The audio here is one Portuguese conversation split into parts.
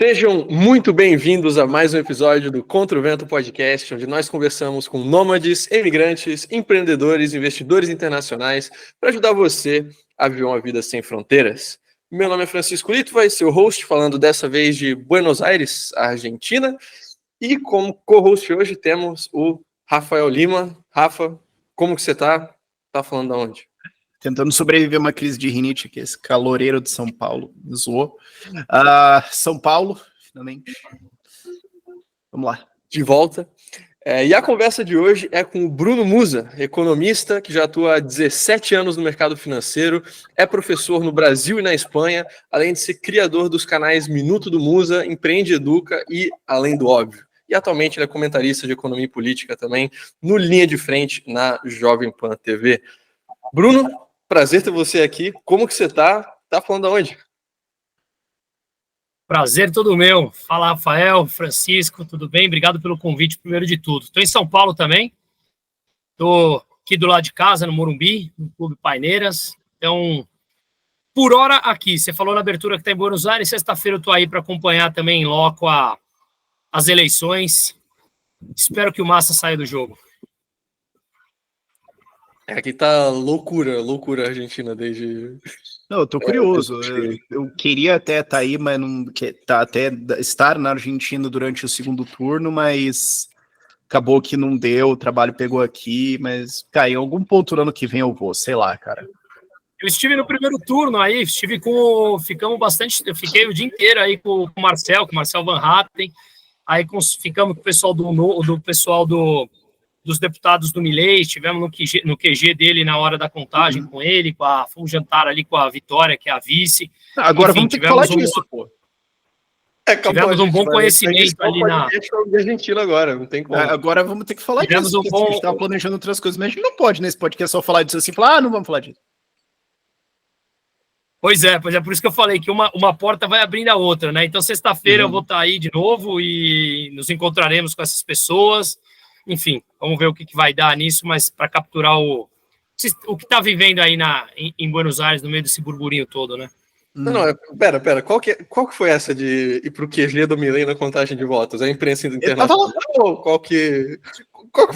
Sejam muito bem-vindos a mais um episódio do Contra o Vento Podcast, onde nós conversamos com nômades, emigrantes, empreendedores, investidores internacionais para ajudar você a viver uma vida sem fronteiras. Meu nome é Francisco Lito, vai ser o host, falando dessa vez de Buenos Aires, Argentina, e como co-host hoje temos o Rafael Lima. Rafa, como que você tá? Tá falando de onde? Tentando sobreviver a uma crise de rinite, que esse caloreiro de São Paulo me zoou. São Paulo, finalmente. Vamos lá. De volta. E a conversa de hoje é com o Bruno Musa, economista que já atua há 17 anos no mercado financeiro, é professor no Brasil e na Espanha, além de ser criador dos canais Minuto do Musa, Empreende Educa e Além do Óbvio. E atualmente ele é comentarista de economia e política também, no Linha de Frente, na Jovem Pan TV. Bruno, prazer ter você aqui. Como que você tá? Tá falando aonde? Prazer todo meu. Fala, Rafael, Francisco, tudo bem? Obrigado pelo convite, primeiro de tudo. Estou em São Paulo também. Estou aqui do lado de casa, no Morumbi, no Clube Paineiras. Então, por hora aqui. Você falou na abertura que está em Buenos Aires. Sexta-feira eu estou aí para acompanhar também em loco as eleições. Espero que o Massa saia do jogo. Aqui tá loucura a Argentina desde... Não, eu tô curioso. Eu queria até estar aí, mas não até estar na Argentina durante o segundo turno, mas acabou que não deu, o trabalho pegou aqui, mas em algum ponto no ano que vem eu vou, sei lá, cara. Eu estive no primeiro turno aí, ficamos bastante, eu fiquei o dia inteiro aí com o Marcel Van Hatten, aí ficamos com o pessoal dos deputados do Milei, estivemos no QG dele na hora da contagem com ele, foi um jantar ali com a Vitória, que é a vice. Agora vamos ter que falar disso, pô. Tivemos um bom conhecimento ali na... Argentina agora, não tem como. Agora vamos ter que falar disso, a gente estava planejando outras coisas, mas a gente não pode nesse podcast só falar disso assim, falar, não vamos falar disso. Pois é, por isso que eu falei que uma porta vai abrindo a outra, né? Então, sexta-feira eu vou estar aí de novo e nos encontraremos com essas pessoas. Enfim, vamos ver o que vai dar nisso, mas para capturar o que está vivendo aí em Buenos Aires, no meio desse burburinho todo, né? Não, pera, qual que foi essa de ir pro QG do Milei na contagem de votos? A imprensa internacional? Qual que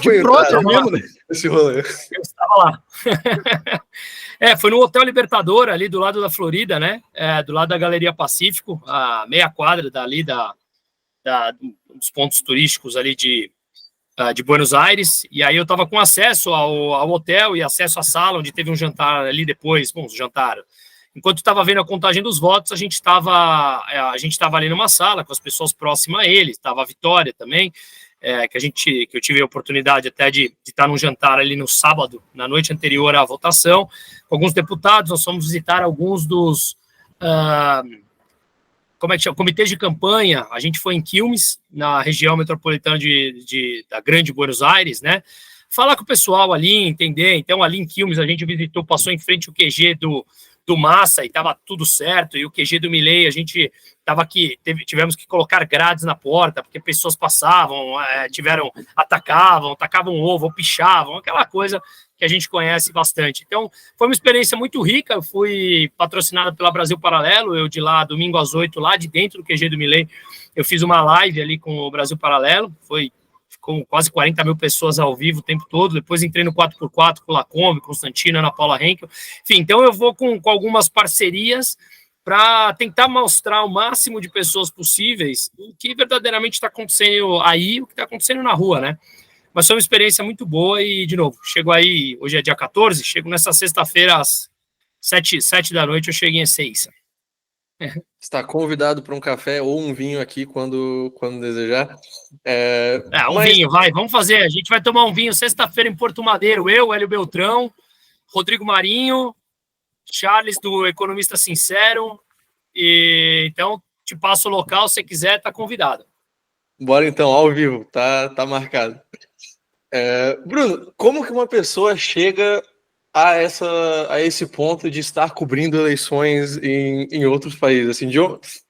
foi mesmo, né? Esse rolê? Eu estava lá. Foi no Hotel Libertador, ali do lado da Florida, né? Do lado da Galeria Pacífico, a meia quadra dali dos pontos turísticos ali de Buenos Aires, e aí eu estava com acesso ao hotel e acesso à sala, onde teve um jantar ali depois, jantar. Enquanto estava vendo a contagem dos votos, a gente estava ali numa sala com as pessoas próximas a ele, estava a Vitória também, que eu tive a oportunidade até de estar num jantar ali no sábado, na noite anterior à votação, com alguns deputados. Nós fomos visitar alguns dos... como é que chama? Comitês de campanha. A gente foi em Quilmes, na região metropolitana da Grande Buenos Aires, né? Falar com o pessoal ali, entender. Então, ali em Quilmes, a gente visitou, passou em frente ao QG do Massa e estava tudo certo. E o QG do Milei, a gente estava aqui, tivemos que colocar grades na porta, porque pessoas passavam, tacavam ovo, ou pichavam, aquela coisa que a gente conhece bastante. Então, foi uma experiência muito rica. Eu fui patrocinado pela Brasil Paralelo, eu de lá, domingo às 8, lá de dentro do QG do Milei, eu fiz uma live ali com o Brasil Paralelo, ficou quase 40 mil pessoas ao vivo o tempo todo. Depois entrei no 4x4 com o Lacombe, Constantino, Ana Paula Henkel. Enfim, então eu vou com algumas parcerias para tentar mostrar o máximo de pessoas possíveis o que verdadeiramente está acontecendo aí, o que está acontecendo na rua, né? Mas foi uma experiência muito boa e, de novo, chego aí, hoje é dia 14, chego nessa sexta-feira às 7 da noite, eu cheguei às 6. Está convidado para um café ou um vinho aqui quando desejar. Vinho, vamos fazer. A gente vai tomar um vinho sexta-feira em Porto Madeiro. Eu, Hélio Beltrão, Rodrigo Marinho, Charles, do Economista Sincero. Então, te passo o local, se quiser, tá convidado. Bora então, ao vivo, tá marcado. Bruno, como que uma pessoa chega a esse ponto de estar cobrindo eleições em outros países? Assim,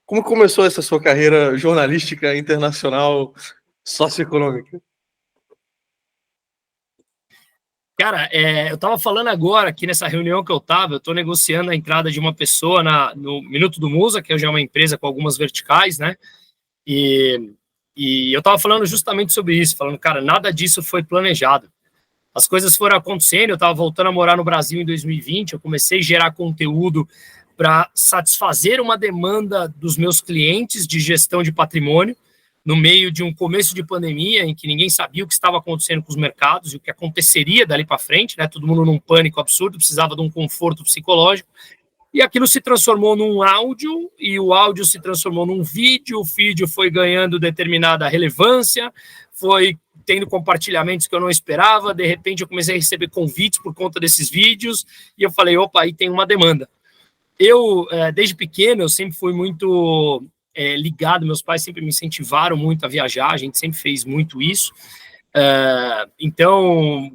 como começou essa sua carreira jornalística internacional socioeconômica? Cara, eu estava falando agora aqui nessa reunião que eu estou negociando a entrada de uma pessoa no Minuto do Musa, que hoje é uma empresa com algumas verticais, né? E eu estava falando justamente sobre isso, falando, cara, nada disso foi planejado. As coisas foram acontecendo, eu estava voltando a morar no Brasil em 2020, eu comecei a gerar conteúdo para satisfazer uma demanda dos meus clientes de gestão de patrimônio, no meio de um começo de pandemia, em que ninguém sabia o que estava acontecendo com os mercados e o que aconteceria dali para frente, né? Todo mundo num pânico absurdo, precisava de um conforto psicológico. E aquilo se transformou num áudio, e o áudio se transformou num vídeo, o vídeo foi ganhando determinada relevância, foi tendo compartilhamentos que eu não esperava, de repente eu comecei a receber convites por conta desses vídeos, e eu falei, opa, aí tem uma demanda. Eu, desde pequeno, eu sempre fui muito ligado, meus pais sempre me incentivaram muito a viajar, a gente sempre fez muito isso, então,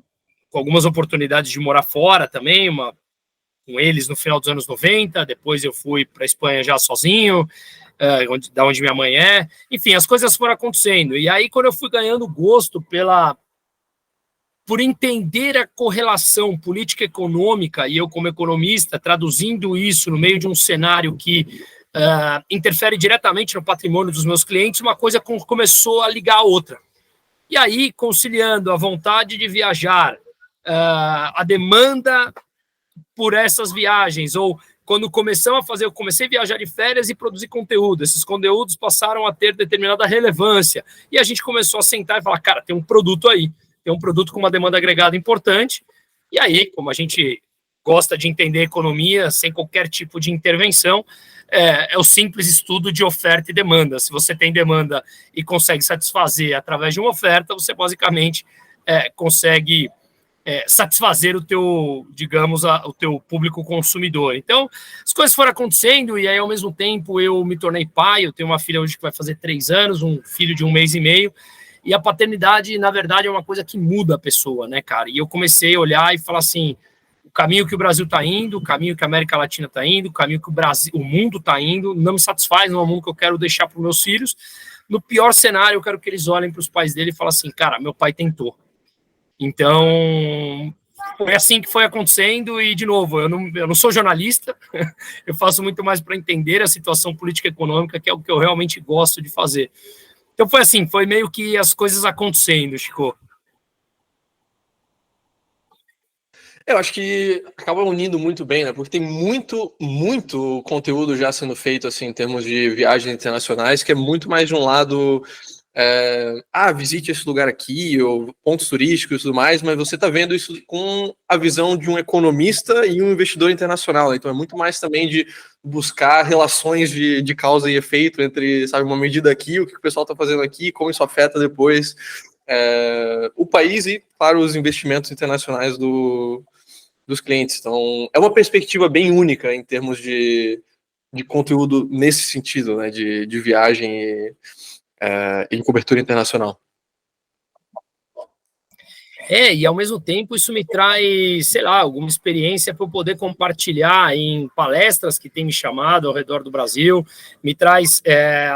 com algumas oportunidades de morar fora também, com eles no final dos anos 90, depois eu fui para a Espanha já sozinho, da onde minha mãe é, enfim, as coisas foram acontecendo, e aí quando eu fui ganhando gosto por entender a correlação política econômica, e eu como economista, traduzindo isso no meio de um cenário que interfere diretamente no patrimônio dos meus clientes, uma coisa começou a ligar a outra. E aí, conciliando a vontade de viajar, a demanda por essas viagens, ou quando começamos a fazer, eu comecei a viajar de férias e produzir conteúdo, esses conteúdos passaram a ter determinada relevância, e a gente começou a sentar e falar, cara, tem um produto aí, tem um produto com uma demanda agregada importante, e aí, como a gente gosta de entender economia sem qualquer tipo de intervenção, é o simples estudo de oferta e demanda. Se você tem demanda e consegue satisfazer através de uma oferta, você basicamente consegue satisfazer o teu, digamos, o teu público consumidor. Então, as coisas foram acontecendo e aí, ao mesmo tempo, eu me tornei pai, eu tenho uma filha hoje que vai fazer 3 anos, um filho de 1 mês e meio, e a paternidade, na verdade, é uma coisa que muda a pessoa, né, cara? E eu comecei a olhar e falar assim, o caminho que o Brasil está indo, o caminho que a América Latina está indo, o caminho que o mundo está indo, não me satisfaz, não é o mundo que eu quero deixar para os meus filhos. No pior cenário, eu quero que eles olhem para os pais dele e falem assim, cara, meu pai tentou. Então, foi assim que foi acontecendo e, de novo, eu não sou jornalista, eu faço muito mais para entender a situação política e econômica, que é o que eu realmente gosto de fazer. Então, foi assim, foi meio que as coisas acontecendo, Chico. Eu acho que acaba unindo muito bem, né? Porque tem muito conteúdo já sendo feito, assim, em termos de viagens internacionais, que é muito mais de um lado... visite esse lugar aqui, ou pontos turísticos e tudo mais, mas você está vendo isso com a visão de um economista e um investidor internacional, né? Então é muito mais também de buscar relações de causa e efeito entre, sabe, uma medida aqui, o que o pessoal está fazendo aqui, como isso afeta depois o país e, claro, os investimentos internacionais dos clientes. Então é uma perspectiva bem única em termos de conteúdo nesse sentido, né, de viagem em cobertura internacional. E ao mesmo tempo isso me traz, sei lá, alguma experiência para eu poder compartilhar em palestras que tem me chamado ao redor do Brasil, me traz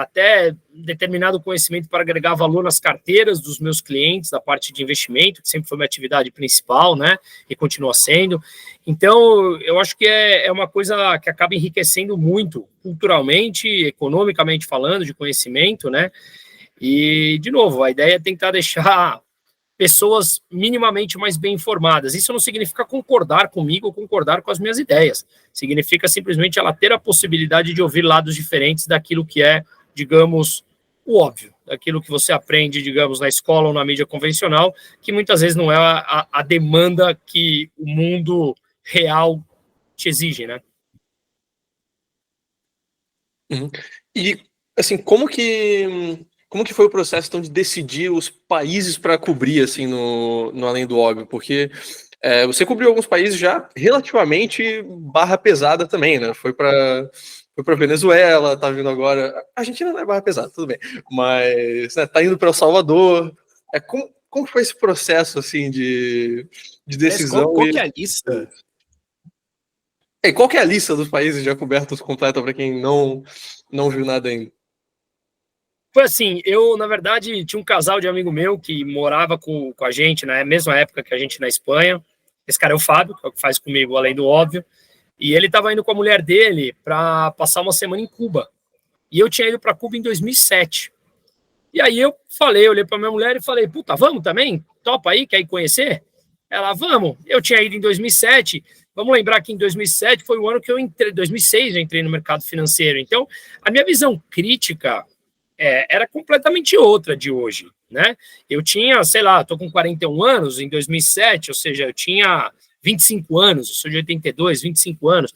até determinado conhecimento para agregar valor nas carteiras dos meus clientes, da parte de investimento, que sempre foi minha atividade principal, né, e continua sendo. Então, eu acho que é uma coisa que acaba enriquecendo muito, culturalmente, economicamente falando, de conhecimento, né, e, de novo, a ideia é tentar deixar pessoas minimamente mais bem informadas. Isso não significa concordar comigo ou concordar com as minhas ideias. Significa simplesmente ela ter a possibilidade de ouvir lados diferentes daquilo que é, digamos, o óbvio, daquilo que você aprende, digamos, na escola ou na mídia convencional, que muitas vezes não é a demanda que o mundo real te exige, né? Uhum. E, assim, como que foi o processo, então, de decidir os países para cobrir, assim, no Além do Óbvio? Porque você cobriu alguns países já relativamente barra pesada também, né? Foi para Venezuela, tá vindo agora... A Argentina não é barra pesada, tudo bem. Mas, né, tá indo para El Salvador. Como foi esse processo, assim, de decisão? Qual que é a lista? Qual que é a lista dos países já cobertos completa para quem não viu nada ainda? Foi assim, na verdade, tinha um casal de amigo meu que morava com a gente na mesma época que a gente na Espanha. Esse cara é o Fábio, que é o que faz comigo Além do Óbvio. E ele estava indo com a mulher dele para passar uma semana em Cuba. E eu tinha ido para Cuba em 2007. E aí eu falei, olhei para minha mulher e falei, puta, vamos também? Topa aí, quer ir conhecer? Ela, vamos. Eu tinha ido em 2007, vamos lembrar que em 2007 foi o ano que eu entrei, 2006 eu entrei no mercado financeiro. Então, a minha visão crítica era completamente outra de hoje, né? Eu tinha, sei lá, tô com 41 anos em 2007, ou seja, eu tinha 25 anos, eu sou de 82, 25 anos.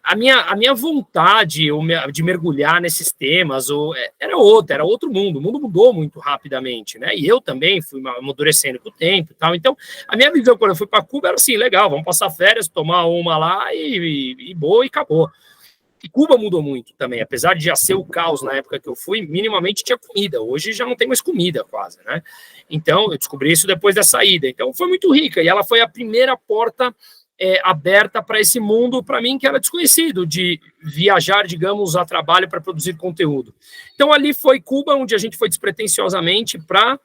A minha vontade de mergulhar nesses temas era outro mundo. O mundo mudou muito rapidamente, né? E eu também fui amadurecendo com o tempo e tal. Então, a minha visão quando eu fui para Cuba era assim, legal, vamos passar férias, tomar uma lá e boa, e acabou. E Cuba mudou muito também, apesar de já ser o caos na época que eu fui, minimamente tinha comida. Hoje já não tem mais comida quase, né? Então, eu descobri isso depois da saída. Então, foi muito rica e ela foi a primeira porta aberta para esse mundo, para mim, que era desconhecido, de viajar, digamos, a trabalho para produzir conteúdo. Então, ali foi Cuba, onde a gente foi despretensiosamente para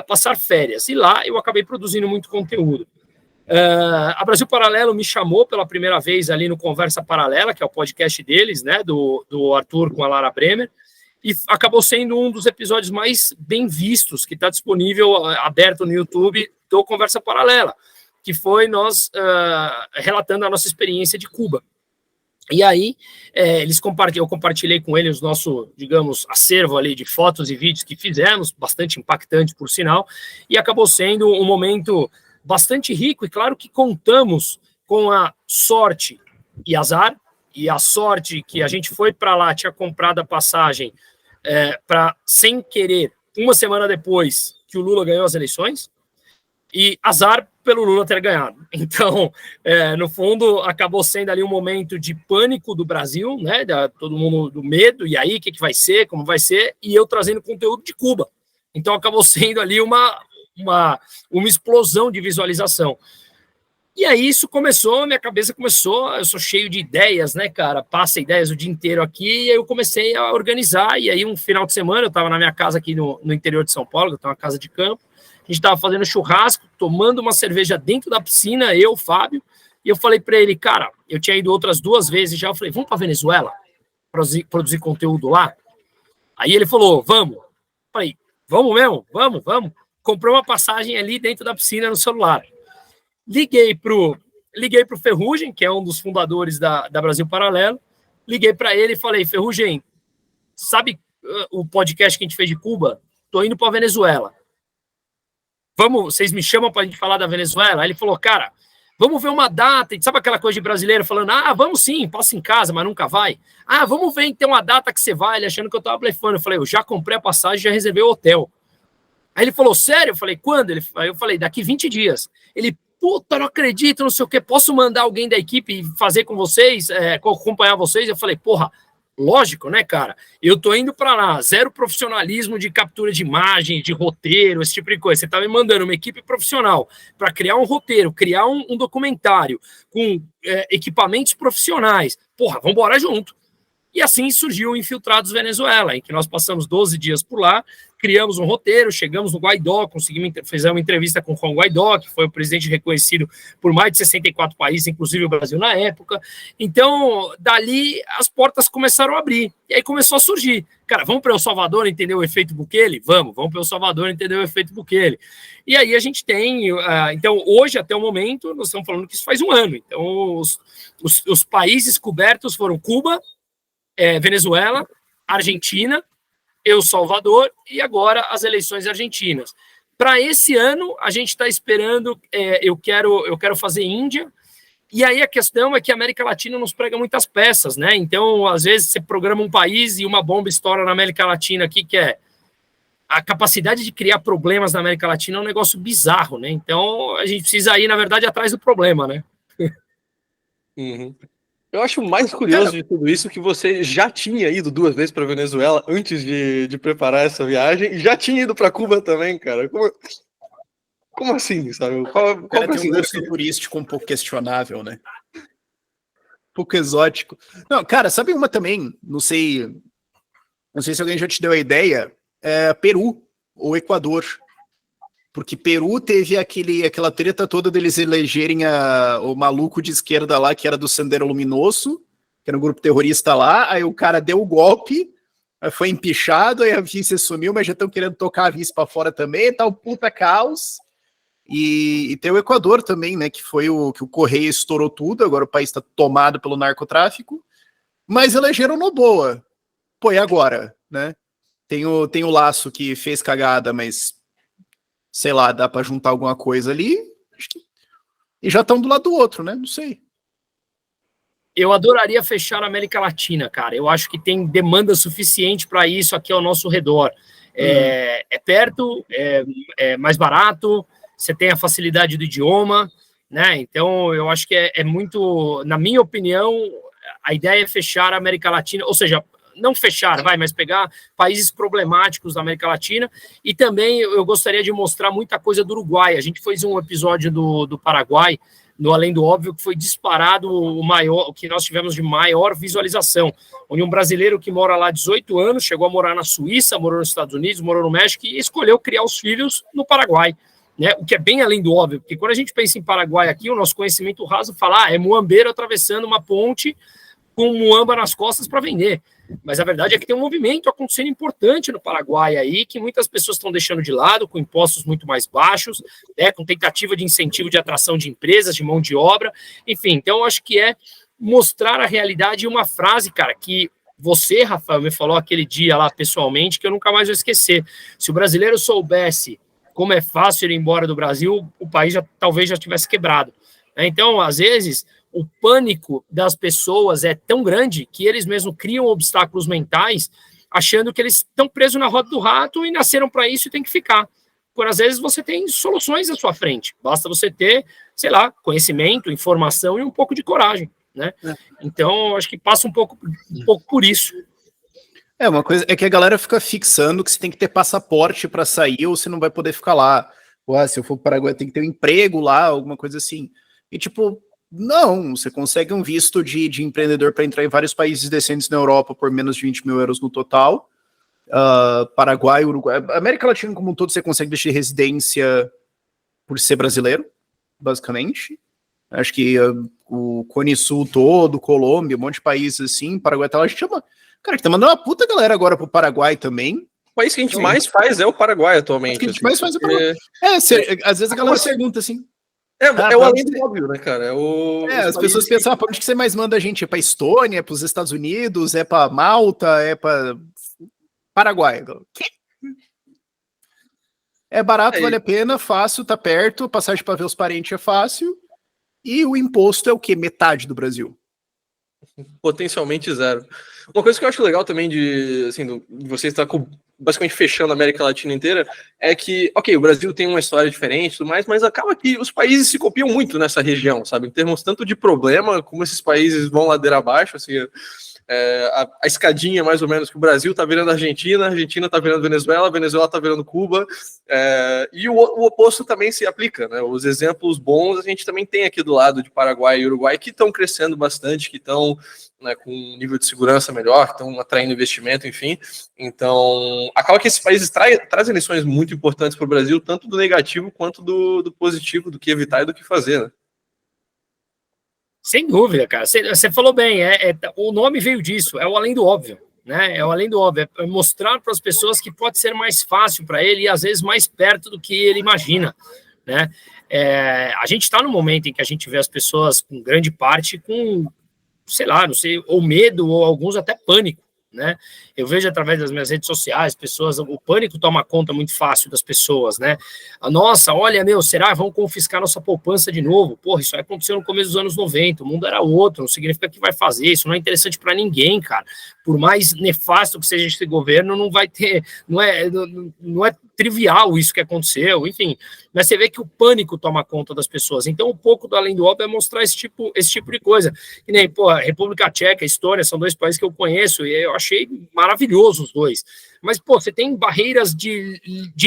passar férias. E lá eu acabei produzindo muito conteúdo. A Brasil Paralelo me chamou pela primeira vez ali no Conversa Paralela, que é o podcast deles, né, do Arthur com a Lara Bremer, e acabou sendo um dos episódios mais bem vistos, que está disponível, aberto no YouTube, do Conversa Paralela, que foi nós relatando a nossa experiência de Cuba. E aí, eu compartilhei com eles o nosso, digamos, acervo ali de fotos e vídeos que fizemos, bastante impactante, por sinal, e acabou sendo um momento bastante rico, e claro que contamos com a sorte e azar, e a sorte que a gente foi para lá, tinha comprado a passagem para, sem querer, uma semana depois que o Lula ganhou as eleições, e azar pelo Lula ter ganhado. Então, no fundo, acabou sendo ali um momento de pânico do Brasil, né? Todo mundo do medo, e aí, o que vai ser, como vai ser, e eu trazendo conteúdo de Cuba. Então, acabou sendo ali uma explosão de visualização. E aí, isso começou, minha cabeça começou, eu sou cheio de ideias, né, cara? Passa ideias o dia inteiro aqui, e aí eu comecei a organizar, e aí um final de semana, eu estava na minha casa aqui no interior de São Paulo, eu tenho uma casa de campo, a gente estava fazendo churrasco, tomando uma cerveja dentro da piscina, eu, Fábio, e eu falei para ele, cara, eu tinha ido outras 2 vezes já, eu falei, vamos para Venezuela produzir conteúdo lá? Aí ele falou, vamos. Eu falei, vamos mesmo? Vamos. Comprou uma passagem ali dentro da piscina no celular. Liguei pro Ferrugem, que é um dos fundadores da Brasil Paralelo, liguei para ele e falei, Ferrugem, sabe o podcast que a gente fez de Cuba? Tô indo para Venezuela. Vocês me chamam para a gente falar da Venezuela? Aí ele falou, cara, vamos ver uma data, sabe aquela coisa de brasileiro falando, vamos sim, passa em casa, mas nunca vai. Vamos ver então uma data que você vai, ele achando que eu tava blefando. Eu falei, eu já comprei a passagem, já reservei o hotel. Aí ele falou, sério? Eu falei, quando? Aí eu falei, daqui 20 dias. Ele, puta, não acredito, não sei o quê, posso mandar alguém da equipe fazer com vocês, acompanhar vocês? Eu falei, porra, lógico, né, cara? Eu tô indo para lá, zero profissionalismo de captura de imagem, de roteiro, esse tipo de coisa. Você tá me mandando uma equipe profissional para criar um roteiro, criar um documentário com equipamentos profissionais. Porra, vamos embora junto. E assim surgiu o Infiltrados Venezuela, em que nós passamos 12 dias por lá, criamos um roteiro, chegamos no Guaidó, fizemos uma entrevista com o Juan Guaidó, que foi o presidente reconhecido por mais de 64 países, inclusive o Brasil na época. Então, dali, as portas começaram a abrir. E aí começou a surgir. Cara, vamos para El Salvador entender o efeito Bukele? Vamos para El Salvador entender o efeito Bukele. E aí a gente tem... então, hoje, até o momento, nós estamos falando que isso faz 1 ano. Então, os países cobertos foram Cuba, Venezuela, Argentina, El Salvador e agora as eleições argentinas. Para esse ano, a gente está esperando, eu quero fazer Índia, e aí a questão é que a América Latina nos prega muitas peças, né? Então, às vezes, você programa um país e uma bomba estoura na América Latina aqui, que é a capacidade de criar problemas na América Latina é um negócio bizarro, né? Então, a gente precisa ir, na verdade, atrás do problema, né? Uhum. Eu acho mais curioso de tudo isso que você já tinha ido 2 vezes para Venezuela antes de preparar essa viagem e já tinha ido para Cuba também, cara. Como assim, sabe? Qual Cara, tem um gosto turístico um pouco questionável, né? Um pouco exótico. Não, cara, sabe uma também? Não sei se alguém já te deu a ideia. Peru ou Equador. Porque Peru teve aquela treta toda deles elegerem o maluco de esquerda lá, que era do Sendero Luminoso, que era um grupo terrorista lá, aí o cara deu o golpe, Foi empichado, aí a vice sumiu, mas já estão querendo tocar a vice para fora também, tá um puta caos. E tem o Equador também, né, que foi que o Correia estourou tudo, agora o país está tomado pelo narcotráfico, mas elegeram Noboa. Pô, e agora, né? Tem o Laço que fez cagada, mas, sei lá, dá para juntar alguma coisa ali, e já estão do lado do outro, né? Não sei. Eu adoraria fechar a América Latina, cara. Eu acho que tem demanda suficiente para isso aqui ao nosso redor. É perto, é mais barato, você tem a facilidade do idioma, né? Então, eu acho que é muito, na minha opinião, a ideia é fechar a América Latina, ou seja, não fechar, mas pegar países problemáticos da América Latina. E também eu gostaria de mostrar muita coisa do Uruguai. A gente fez um episódio do Paraguai, no Além do Óbvio, que foi disparado o que nós tivemos de maior visualização, onde um brasileiro que mora lá há 18 anos, chegou a morar na Suíça, morou nos Estados Unidos, morou no México e escolheu criar os filhos no Paraguai, né? O que é bem além do óbvio, porque quando a gente pensa em Paraguai aqui, o nosso conhecimento raso fala, é muambeiro atravessando uma ponte com muamba nas costas para vender. Mas a verdade é que tem um movimento acontecendo importante no Paraguai aí, que muitas pessoas estão deixando de lado, com impostos muito mais baixos, né, com tentativa de incentivo de atração de empresas, de mão de obra, enfim. Então, eu acho que é mostrar a realidade e uma frase, cara, que você, Rafael, me falou aquele dia lá pessoalmente, que eu nunca mais vou esquecer. Se o brasileiro soubesse como é fácil ir embora do Brasil, o país talvez já tivesse quebrado. Então, às vezes, o pânico das pessoas é tão grande que eles mesmos criam obstáculos mentais, achando que eles estão presos na roda do rato e nasceram para isso e tem que ficar. Por às vezes você tem soluções à sua frente, basta você ter, sei lá, conhecimento, informação e um pouco de coragem, né? Então, acho que passa um pouco por isso. Uma coisa é que a galera fica fixando que você tem que ter passaporte para sair ou você não vai poder ficar lá. Ou, se eu for para o Paraguai, tem que ter um emprego lá, alguma coisa assim. E tipo, não, você consegue um visto de empreendedor para entrar em vários países decentes na Europa por menos de 20 mil euros no total. Paraguai, Uruguai, América Latina como um todo, você consegue deixar residência por ser brasileiro, basicamente. Acho que o Cone Sul todo, Colômbia, um monte de países assim, Paraguai tá lá, a gente chama. Cara, que tá mandando uma puta galera agora pro Paraguai também. O país que a gente mais faz é o Paraguai atualmente. O que a gente mais faz é o Paraguai. Às vezes a galera pergunta assim. É o além do óbvio, né, cara? As pessoas pensam, pra onde que você mais manda a gente? É pra Estônia, é pros Estados Unidos, é pra Malta, é pra Paraguai. É barato, vale a pena, fácil, tá perto, passagem pra ver os parentes é fácil, e o imposto é o quê? Metade do Brasil. Potencialmente zero. Uma coisa que eu acho legal também de você estar basicamente fechando a América Latina inteira é que, ok, o Brasil tem uma história diferente e tudo mais, mas acaba que os países se copiam muito nessa região, sabe? Em termos tanto de problema, como esses países vão ladeira abaixo, assim, a escadinha mais ou menos que o Brasil tá virando a Argentina tá virando Venezuela, Venezuela tá virando Cuba, e o oposto também se aplica, né? Os exemplos bons a gente também tem aqui do lado de Paraguai e Uruguai que estão crescendo bastante, que estão, né, com um nível de segurança melhor, que estão atraindo investimento, enfim. Então, acaba que esses países trazem lições muito importantes para o Brasil, tanto do negativo quanto do positivo, do que evitar e do que fazer, né? Sem dúvida, cara. Você falou bem, o nome veio disso, é o além do óbvio, né? É o além do óbvio, é mostrar para as pessoas que pode ser mais fácil para ele e às vezes mais perto do que ele imagina, né? A gente está no momento em que a gente vê as pessoas, com grande parte, com, sei lá, não sei, ou medo, ou alguns até pânico, né? Eu vejo através das minhas redes sociais, o pânico toma conta muito fácil das pessoas, né? Nossa, olha, será que vão confiscar nossa poupança de novo? Porra, isso aconteceu no começo dos anos 90, o mundo era outro, não significa que vai fazer, isso não é interessante para ninguém, cara. Por mais nefasto que seja esse governo, não vai ter, não é trivial isso que aconteceu, enfim, mas você vê que o pânico toma conta das pessoas, então um pouco do além do óbvio é mostrar esse tipo de coisa, que nem, a República Tcheca, a Estônia, são dois países que eu conheço, e eu achei maravilhoso os dois, mas, você tem barreiras de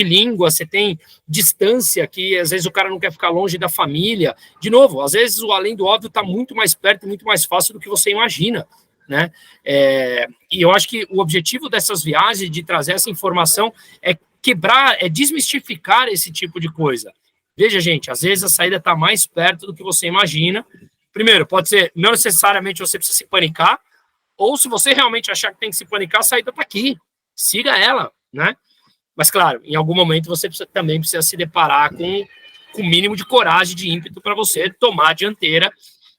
língua, você tem distância, que às vezes o cara não quer ficar longe da família, de novo, às vezes o além do óbvio está muito mais perto, muito mais fácil do que você imagina, né? E eu acho que o objetivo dessas viagens, de trazer essa informação, é quebrar, é desmistificar esse tipo de coisa. Veja, gente, às vezes a saída está mais perto do que você imagina. Primeiro, pode ser, não necessariamente você precisa se panicar, Ou se você realmente achar que tem que se panicar, a saída tá aqui. Siga ela, né? Mas, claro, em algum momento você também precisa se deparar com o mínimo de coragem, de ímpeto para você tomar a dianteira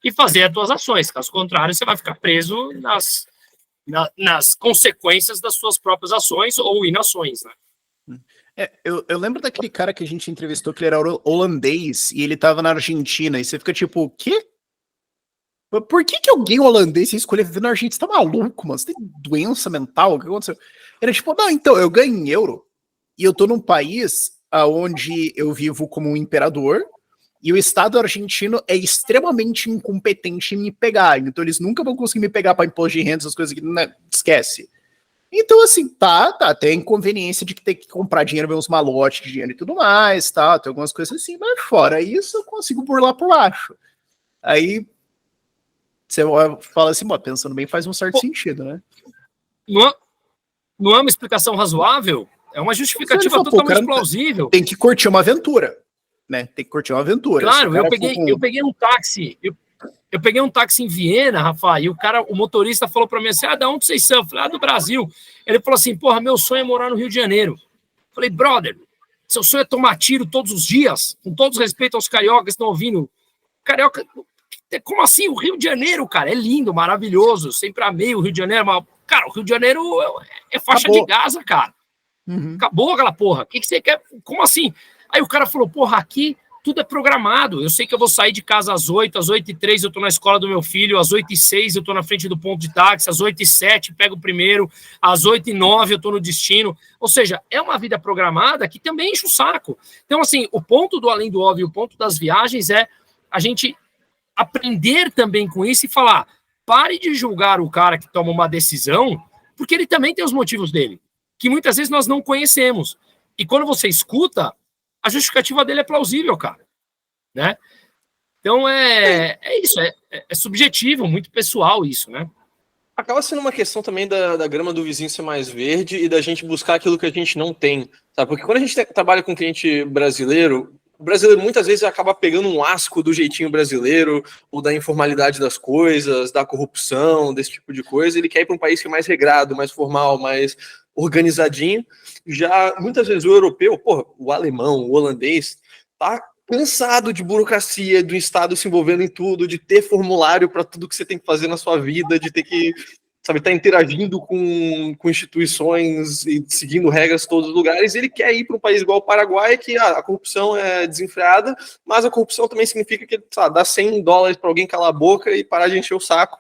e fazer as suas ações. Caso contrário, você vai ficar preso nas consequências das suas próprias ações ou inações, né? Eu lembro daquele cara que a gente entrevistou, que ele era holandês e ele tava na Argentina, e você fica tipo, o quê? Por que alguém holandês ia escolher viver na Argentina? Você tá maluco, mano? Você tem doença mental? O que aconteceu? Era tipo, não, então, eu ganho em euro e eu tô num país onde eu vivo como um imperador e o Estado argentino é extremamente incompetente em me pegar. Então eles nunca vão conseguir me pegar para imposto de renda, essas coisas aqui, né? Esquece. Então, assim, tá, tem a inconveniência de que ter que comprar dinheiro, ver uns malotes de dinheiro e tudo mais, tá, tem algumas coisas assim, mas fora isso, eu consigo burlar por baixo. Aí, você fala assim, pensando bem, faz um certo sentido, né? Não é uma explicação razoável? É uma justificativa totalmente plausível. Tem que curtir uma aventura, né? Tem que curtir uma aventura. Claro, eu peguei um táxi... Eu peguei um táxi em Viena, Rafa, e o motorista falou para mim assim, da onde vocês são? Eu falei, do Brasil. Ele falou assim, porra, meu sonho é morar no Rio de Janeiro. Eu falei, brother, seu sonho é tomar tiro todos os dias? Com todo respeito aos cariocas que estão ouvindo. Carioca, como assim? O Rio de Janeiro, cara, é lindo, maravilhoso. Sempre amei o Rio de Janeiro, mas, cara, o Rio de Janeiro é faixa de Gaza, cara. Uhum. Acabou aquela porra. O que você quer? Como assim? Aí o cara falou, porra, aqui tudo é programado. Eu sei que eu vou sair de casa às 8, às 8h03 eu tô na escola do meu filho, às 8h06 eu tô na frente do ponto de táxi, às 8h07 pego o primeiro, às 8h09 eu tô no destino. Ou seja, é uma vida programada que também enche o saco. Então, assim, o ponto do além do óbvio, o ponto das viagens é a gente aprender também com isso e falar, pare de julgar o cara que toma uma decisão, porque ele também tem os motivos dele, que muitas vezes nós não conhecemos. E quando você escuta, a justificativa dele é plausível, cara, né? Então é isso, é subjetivo, muito pessoal isso, né? Acaba sendo uma questão também da grama do vizinho ser mais verde e da gente buscar aquilo que a gente não tem, sabe? Porque quando a gente trabalha com cliente brasileiro, o brasileiro muitas vezes acaba pegando um asco do jeitinho brasileiro, ou da informalidade das coisas, da corrupção, desse tipo de coisa. Ele quer ir para um país que é mais regrado, mais formal, mais organizadinho. Já muitas vezes o europeu, o alemão, o holandês, tá cansado de burocracia, do Estado se envolvendo em tudo, de ter formulário para tudo que você tem que fazer na sua vida, de ter que, sabe, estar interagindo com instituições e seguindo regras em todos os lugares. Ele quer ir para um país igual o Paraguai, que a corrupção é desenfreada, mas a corrupção também significa que ele dá $100 para alguém calar a boca e parar de encher o saco,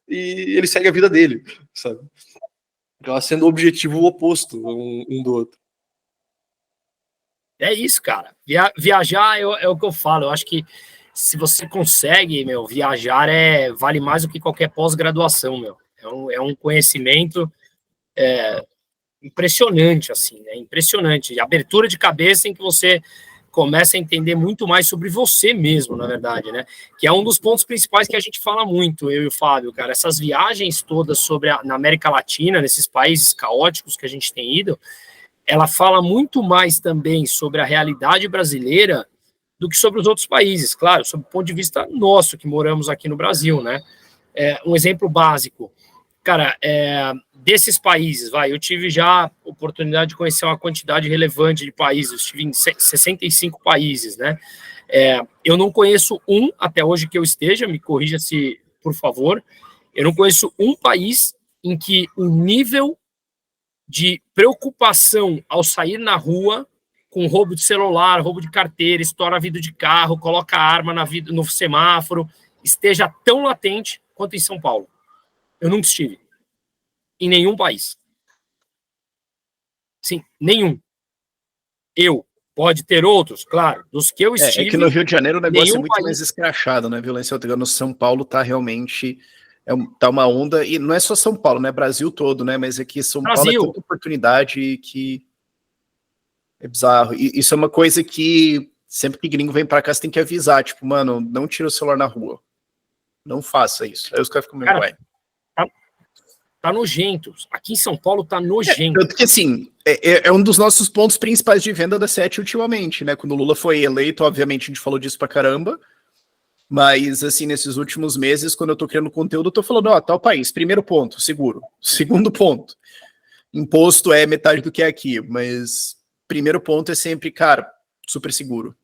e ele segue a vida dele, sabe? Ela sendo o objetivo oposto um do outro. É isso, cara. Viajar é o que eu falo. Eu acho que se você consegue, viajar vale mais do que qualquer pós-graduação, É um conhecimento impressionante, assim, né? Impressionante. Abertura de cabeça em que você começa a entender muito mais sobre você mesmo, na verdade, né? Que é um dos pontos principais que a gente fala muito, eu e o Fábio, cara. Essas viagens todas na América Latina, nesses países caóticos que a gente tem ido, ela fala muito mais também sobre a realidade brasileira do que sobre os outros países, claro, sob o ponto de vista nosso, que moramos aqui no Brasil, né? Um exemplo básico, cara, desses países, eu tive já oportunidade de conhecer uma quantidade relevante de países, eu estive em 65 países, né? Eu não conheço até hoje que eu esteja, me corrija se, por favor, eu não conheço um país em que o nível de preocupação ao sair na rua com roubo de celular, roubo de carteira, estoura vidro de carro, coloca arma no semáforo, esteja tão latente quanto em São Paulo. Eu nunca estive em nenhum país. Sim, nenhum. Pode ter outros, claro, dos que eu estive. É que no Rio de Janeiro o negócio é muito mais escrachado, né? Violência no São Paulo tá realmente... tá uma onda, e não é só São Paulo, né? Brasil todo, né? Mas aqui São Paulo é tanta oportunidade que é bizarro. E isso é uma coisa que sempre que gringo vem pra cá, você tem que avisar, tipo, mano, não tira o celular na rua. Não faça isso. Aí os caras ficam meio, ué. Tá nojento. Aqui em São Paulo tá nojento. Tanto que, assim, é um dos nossos pontos principais de venda da SET ultimamente, né? Quando o Lula foi eleito, obviamente, a gente falou disso pra caramba. Mas, assim, nesses últimos meses, quando eu tô criando conteúdo, eu tô falando, ó, tal país, primeiro ponto, seguro. Segundo ponto, imposto é metade do que é aqui, mas primeiro ponto é sempre, cara, super seguro.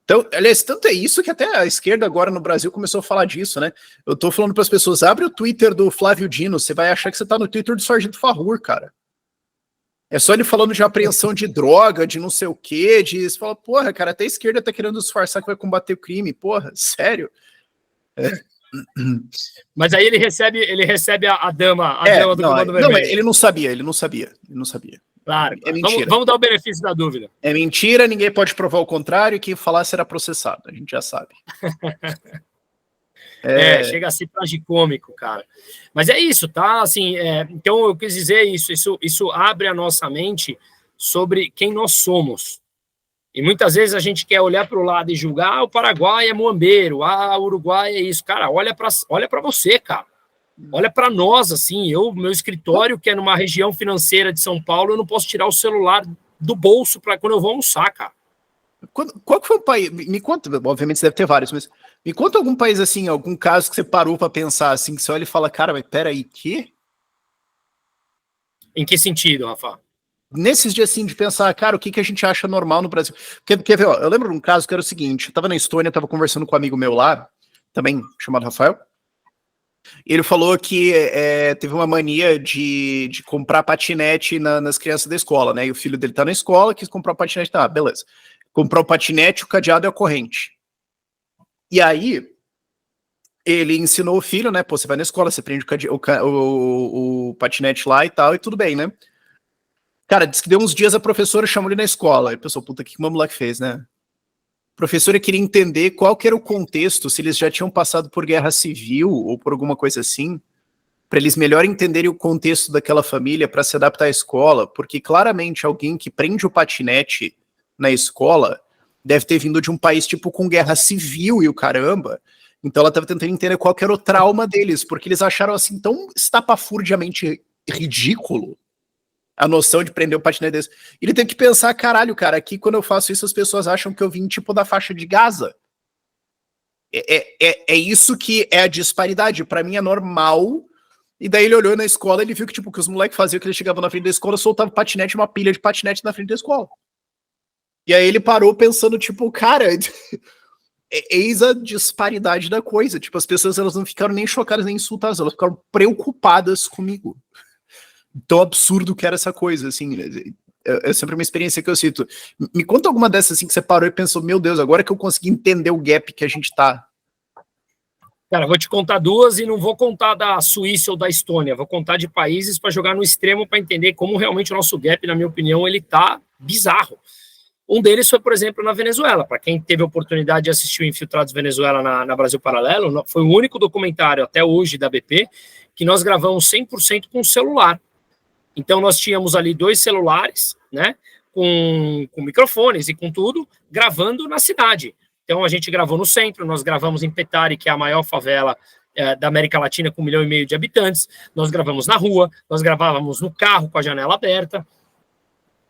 Então, aliás, tanto é isso que até a esquerda agora no Brasil começou a falar disso, né? Eu tô falando para as pessoas, abre o Twitter do Flávio Dino, você vai achar que você tá no Twitter do Sargento Farrur, cara. É só ele falando de apreensão de droga, de não sei o quê, de... Você fala, porra, cara, até a esquerda tá querendo disfarçar que vai combater o crime, porra, sério? Mas aí ele recebe a dama do Comando Vermelho. Não, ele não sabia. Claro. É mentira. Vamos dar o benefício da dúvida. É mentira, ninguém pode provar o contrário, e quem falar será processado, a gente já sabe. Chega a ser tragicômico, cara. Mas é isso, tá? Assim, então eu quis dizer isso abre a nossa mente sobre quem nós somos. E muitas vezes a gente quer olhar para o lado e julgar, o Paraguai é muambeiro, o Uruguai é isso. Cara, olha para você, cara. Olha para nós, assim, meu escritório, que é numa região financeira de São Paulo, eu não posso tirar o celular do bolso para quando eu vou almoçar, cara. Qual que foi o país? Me conta, obviamente você deve ter vários, mas me conta algum país assim, algum caso que você parou para pensar assim, que você olha e fala, cara, mas peraí, que? Em que sentido, Rafa? Nesses dias assim, de pensar, cara, o que a gente acha normal no Brasil? Quer ver, ó, eu lembro de um caso que era o seguinte, eu tava na Estônia, tava conversando com um amigo meu lá, também chamado Rafael, e ele falou que teve uma mania de comprar patinete nas crianças da escola, né? E o filho dele tá na escola, quis comprar o patinete, tá, beleza. Comprou o patinete, o cadeado e a corrente. E aí, ele ensinou o filho, né? Pô, você vai na escola, você prende o patinete lá e tal, e tudo bem, né? Cara, disse que deu uns dias a professora chamou ele na escola. E pensou, puta, o que o meu moleque fez, né? A professora queria entender qual que era o contexto, se eles já tinham passado por guerra civil ou por alguma coisa assim, para eles melhor entenderem o contexto daquela família para se adaptar à escola, porque claramente alguém que prende o patinete na escola deve ter vindo de um país tipo com guerra civil e o caramba. Então ela estava tentando entender qual que era o trauma deles, porque eles acharam assim tão estapafurdiamente ridículo a noção de prender um patinete desse. Ele teve que pensar, caralho, cara, aqui quando eu faço isso as pessoas acham que eu vim tipo da faixa de Gaza. É isso que é a disparidade. Para mim é normal. E daí ele olhou na escola e ele viu que tipo que os moleques faziam que eles chegavam na frente da escola, soltavam patinete, uma pilha de patinete na frente da escola. E aí ele parou pensando, tipo, cara, eis a disparidade da coisa. Tipo, as pessoas elas não ficaram nem chocadas nem insultadas, elas ficaram preocupadas comigo. Tão absurdo que era essa coisa, assim. É sempre uma experiência que eu cito. Me conta alguma dessas assim que você parou e pensou, meu Deus, agora que eu consegui entender o gap que a gente tá. Cara, vou te contar duas e não vou contar da Suíça ou da Estônia, vou contar de países para jogar no extremo para entender como realmente o nosso gap, na minha opinião, ele tá bizarro. Um deles foi, por exemplo, na Venezuela. Para quem teve a oportunidade de assistir o Infiltrados Venezuela na Brasil Paralelo, foi o único documentário até hoje da BP que nós gravamos 100% com celular. Então, nós tínhamos ali 2 celulares, né, com microfones e com tudo, gravando na cidade. Então, a gente gravou no centro, nós gravamos em Petare, que é a maior favela da América Latina, com 1,5 milhão de habitantes. Nós gravamos na rua, nós gravávamos no carro com a janela aberta.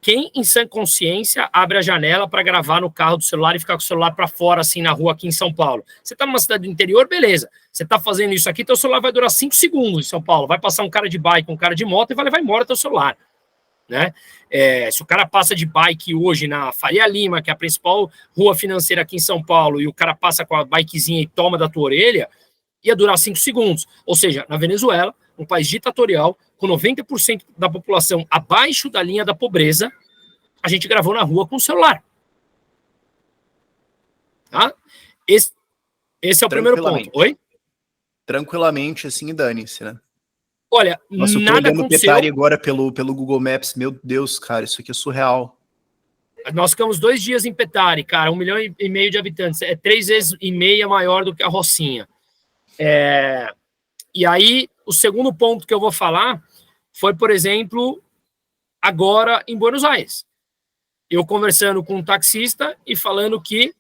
Quem, em sã consciência, abre a janela para gravar no carro do celular e ficar com o celular para fora, assim, na rua aqui em São Paulo? Você está numa cidade do interior, beleza. Você está fazendo isso aqui, teu celular vai durar 5 segundos em São Paulo. Vai passar um cara de bike, um cara de moto e vai levar embora teu celular, né? Se o cara passa de bike hoje na Faria Lima, que é a principal rua financeira aqui em São Paulo, e o cara passa com a bikezinha e toma da tua orelha, ia durar 5 segundos. Ou seja, na Venezuela, um país ditatorial, com 90% da população abaixo da linha da pobreza, a gente gravou na rua com o celular. Tá? Esse é o primeiro ponto. Oi? Tranquilamente, assim, dane-se, né? Olha, nossa, nada aconteceu. Petare agora pelo Google Maps, meu Deus, cara, isso aqui é surreal. Nós ficamos 2 dias em Petare, cara, 1,5 milhão de habitantes, é 3,5 vezes maior do que a Rocinha. E aí, o segundo ponto que eu vou falar foi, por exemplo, agora em Buenos Aires. Eu conversando com um taxista e falando que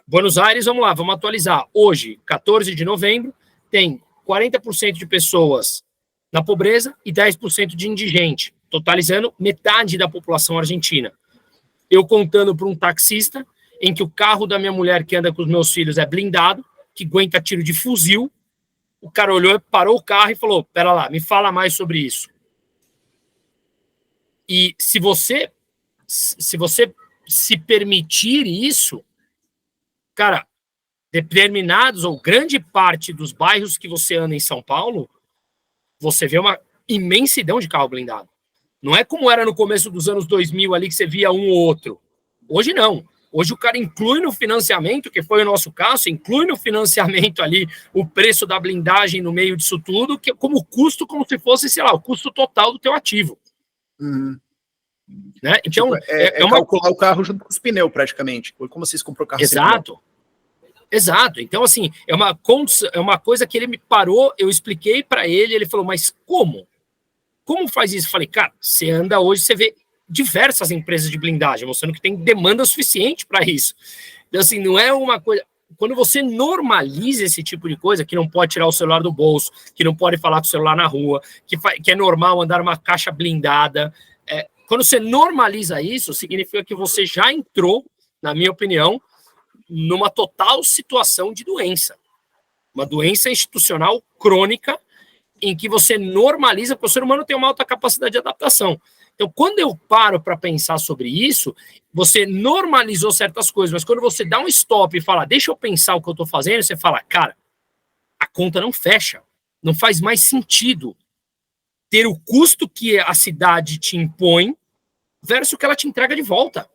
Buenos Aires, vamos lá, vamos atualizar. Hoje, 14 de novembro, tem 40% de pessoas na pobreza e 10% de indigente, totalizando metade da população argentina. Eu contando para um taxista em que o carro da minha mulher que anda com os meus filhos é blindado, que aguenta tiro de fuzil. O cara olhou, parou o carro e falou, pera lá, me fala mais sobre isso. E se você se permitir isso, cara, determinados ou grande parte dos bairros que você anda em São Paulo, você vê uma imensidão de carro blindado. Não é como era no começo dos anos 2000 ali que você via um ou outro. Hoje não. Hoje o cara inclui no financiamento, que foi o nosso caso, inclui no financiamento ali o preço da blindagem no meio disso tudo, que como custo, como se fosse, sei lá, o custo total do teu ativo. Uhum. Né? Então, tipo, é calcular o carro junto com os pneus, praticamente. Como vocês comprou o carro? Exato. Exato. Então, assim, é uma coisa que ele me parou, eu expliquei para ele, ele falou, mas como? Como faz isso? Eu falei, cara, você anda hoje, você vê diversas empresas de blindagem, mostrando que tem demanda suficiente para isso. Então, assim, não é uma coisa... Quando você normaliza esse tipo de coisa, que não pode tirar o celular do bolso, que não pode falar com o celular na rua, que é normal andar uma caixa blindada, quando você normaliza isso, significa que você já entrou, na minha opinião, numa total situação de doença. Uma doença institucional crônica em que você normaliza, porque o ser humano tem uma alta capacidade de adaptação. Então, quando eu paro para pensar sobre isso, você normalizou certas coisas, mas quando você dá um stop e fala, deixa eu pensar o que eu estou fazendo, você fala, cara, a conta não fecha, não faz mais sentido ter o custo que a cidade te impõe versus o que ela te entrega de volta.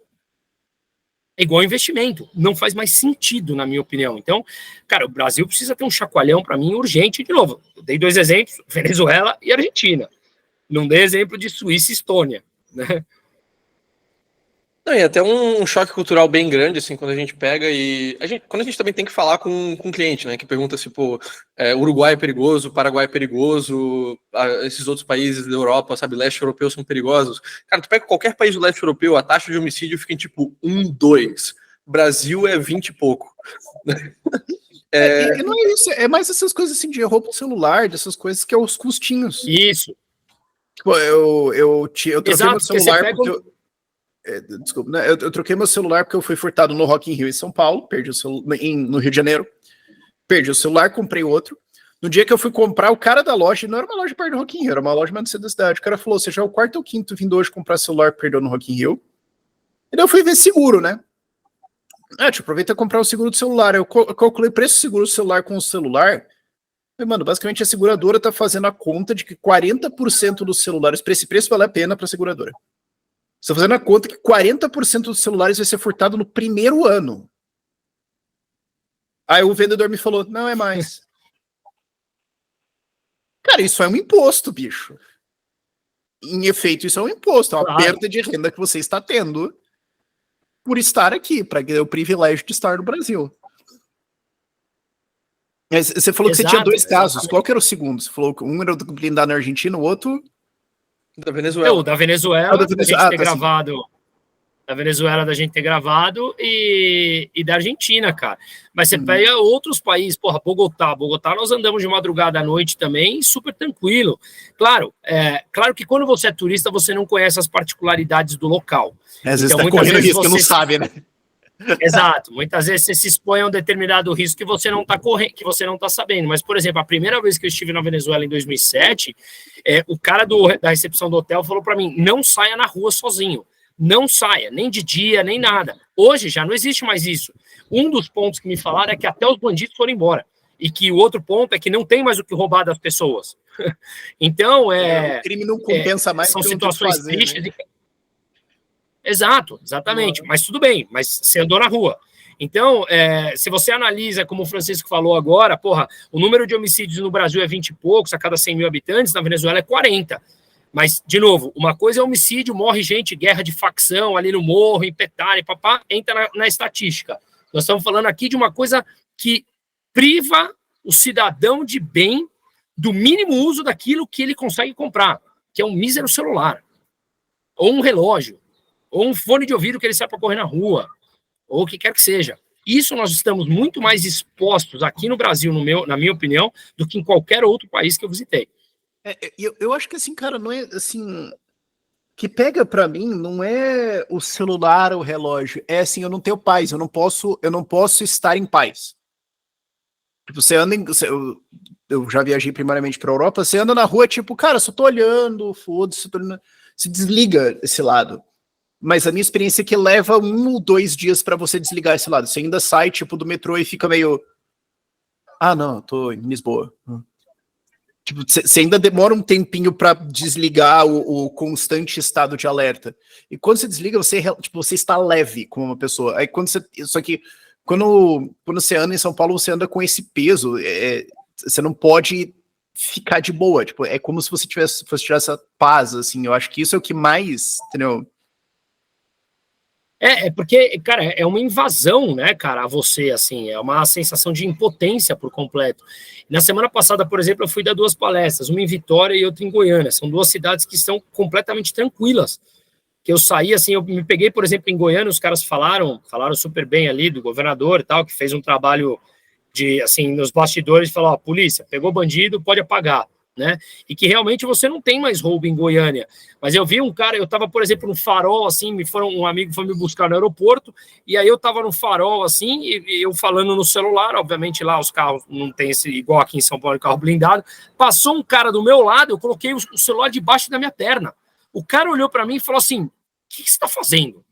É igual investimento, não faz mais sentido, na minha opinião. Então, cara, o Brasil precisa ter um chacoalhão, para mim, urgente. De novo, eu dei 2 exemplos, Venezuela e Argentina. Não dei exemplo de Suíça e Estônia, né? Não, e até um choque cultural bem grande, assim, quando a gente pega quando a gente também tem que falar com o cliente, né, que pergunta se, Uruguai é perigoso, Paraguai é perigoso, esses outros países da Europa, sabe, leste europeu são perigosos. Cara, tu pega qualquer país do leste europeu, a taxa de homicídio fica em, 1, 2. Brasil é 20 e pouco. Não é isso, é mais essas coisas assim de roubo de celular, dessas coisas que é os custinhos. Isso. Tipo, eu troquei Exato, meu celular porque desculpa, né? Eu troquei meu celular porque eu fui furtado no Rock in Rio em São Paulo, perdi o celular no Rio de Janeiro, perdi o celular, comprei outro. No dia que eu fui comprar, o cara da loja, não era uma loja perto do Rock in Rio, era uma loja mais no centro da cidade. O cara falou, você já é o 4º ou 5º vindo hoje comprar celular, perdeu no Rock in Rio. E daí eu fui ver seguro, né? Deixa eu aproveitar e comprar o seguro do celular. Eu calculei o preço do seguro do celular com o celular. E, mano, basicamente a seguradora tá fazendo a conta de que 40% dos celulares, para esse preço, vale a pena para a seguradora. Estou fazendo a conta que 40% dos celulares vai ser furtado no primeiro ano. Aí o vendedor me falou, não é mais. Cara, isso é um imposto, bicho. Em efeito, isso é um imposto. É uma perda de renda que você está tendo por estar aqui, para ter o privilégio de estar no Brasil. Mas você falou que você tinha 2 casos. Exatamente. Qual que era o segundo? Você falou que um era blindado na Argentina, o outro... Da Venezuela. Da Venezuela, da gente ter gravado. Sim. Da Venezuela, da gente ter gravado e da Argentina, cara. Mas você pega outros países, Bogotá. Bogotá nós andamos de madrugada à noite também, super tranquilo. Claro, claro que quando você é turista, você não conhece as particularidades do local. Às vezes tá correndo risco que não sabe, né? Exato, muitas vezes você se expõe a um determinado risco que você não está correndo, que você não está sabendo. Mas, por exemplo, a primeira vez que eu estive na Venezuela em 2007, o cara da recepção do hotel falou para mim, não saia na rua sozinho, não saia, nem de dia, nem nada. Hoje já não existe mais isso. Um dos pontos que me falaram é que até os bandidos foram embora, e que o outro ponto é que não tem mais o que roubar das pessoas. Então, o crime não compensa mais. São situações tristes, né? Exato, exatamente, mas tudo bem, mas você andou na rua. Então, se você analisa, como o Francisco falou agora, o número de homicídios no Brasil é 20 e poucos a cada 100 mil habitantes, na Venezuela é 40. Mas, de novo, uma coisa é homicídio, morre gente, guerra de facção ali no morro, em Petare, entra na estatística. Nós estamos falando aqui de uma coisa que priva o cidadão de bem do mínimo uso daquilo que ele consegue comprar, que é um mísero celular, ou um relógio, ou um fone de ouvido que ele sai para correr na rua, ou o que quer que seja. Isso nós estamos muito mais expostos aqui no Brasil, na minha opinião, do que em qualquer outro país que eu visitei. Eu acho que assim, cara, não é assim... que pega pra mim não é o celular, o relógio. É assim, eu não tenho paz, eu não posso estar em paz. Tipo, você anda eu já viajei primariamente pra Europa, você anda na rua, tipo, cara, só tô olhando, foda-se, se desliga esse lado. Mas a minha experiência é que leva 1 ou 2 dias pra você desligar esse lado. Você ainda sai, tipo, do metrô e fica meio... Ah, não, eu tô em Lisboa. Tipo, você ainda demora um tempinho pra desligar o constante estado de alerta. E quando você desliga, você está leve como uma pessoa. Aí quando você... Só que quando você anda em São Paulo, você anda com esse peso. Você não pode ficar de boa. Tipo, é como se você fosse tirar essa paz, assim. Eu acho que isso é o que mais, entendeu? Porque, cara, é uma invasão, né, cara, a você, assim, é uma sensação de impotência por completo. Na semana passada, por exemplo, eu fui dar 2 palestras, uma em Vitória e outra em Goiânia. São 2 cidades que estão completamente tranquilas. Que eu saí, assim, eu me peguei, por exemplo, em Goiânia, os caras falaram super bem ali do governador e tal, que fez um trabalho de, assim, nos bastidores, falou, ó, polícia, pegou bandido, pode apagar, né? E que realmente você não tem mais roubo em Goiânia. Mas eu vi um cara, eu tava, por exemplo, no farol, assim, um amigo foi me buscar no aeroporto, e aí eu tava no farol, assim, e eu falando no celular, obviamente lá os carros não tem esse, igual aqui em São Paulo, carro blindado, passou um cara do meu lado, eu coloquei o celular debaixo da minha perna. O cara olhou para mim e falou assim, o que você está fazendo?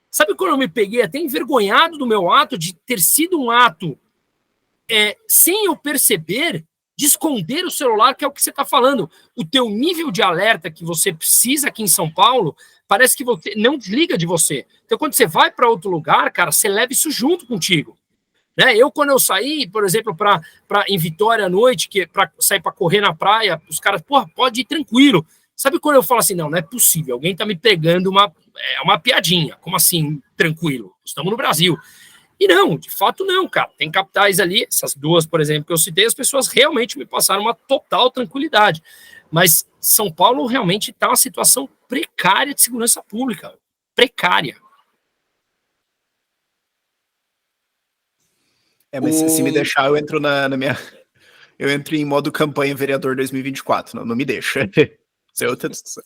Sabe quando eu me peguei até envergonhado do meu ato, de ter sido um ato sem eu perceber, de esconder o celular, que é o que você está falando. O teu nível de alerta que você precisa aqui em São Paulo, parece que você não desliga de você. Então, quando você vai para outro lugar, cara, você leva isso junto contigo. Né? Quando eu saí, por exemplo, em Vitória à noite, para sair para correr na praia, os caras, porra, pode ir tranquilo. Sabe quando eu falo assim, não é possível, alguém está me pegando uma piadinha. Como assim, tranquilo? Estamos no Brasil. E não, de fato não, cara. Tem capitais ali, essas 2, por exemplo, que eu citei, as pessoas realmente me passaram uma total tranquilidade. Mas São Paulo realmente está uma situação precária de segurança pública. Precária. Mas se me deixar, eu entro na minha... Eu entro em modo campanha vereador 2024. Não me deixa. Isso é outra discussão.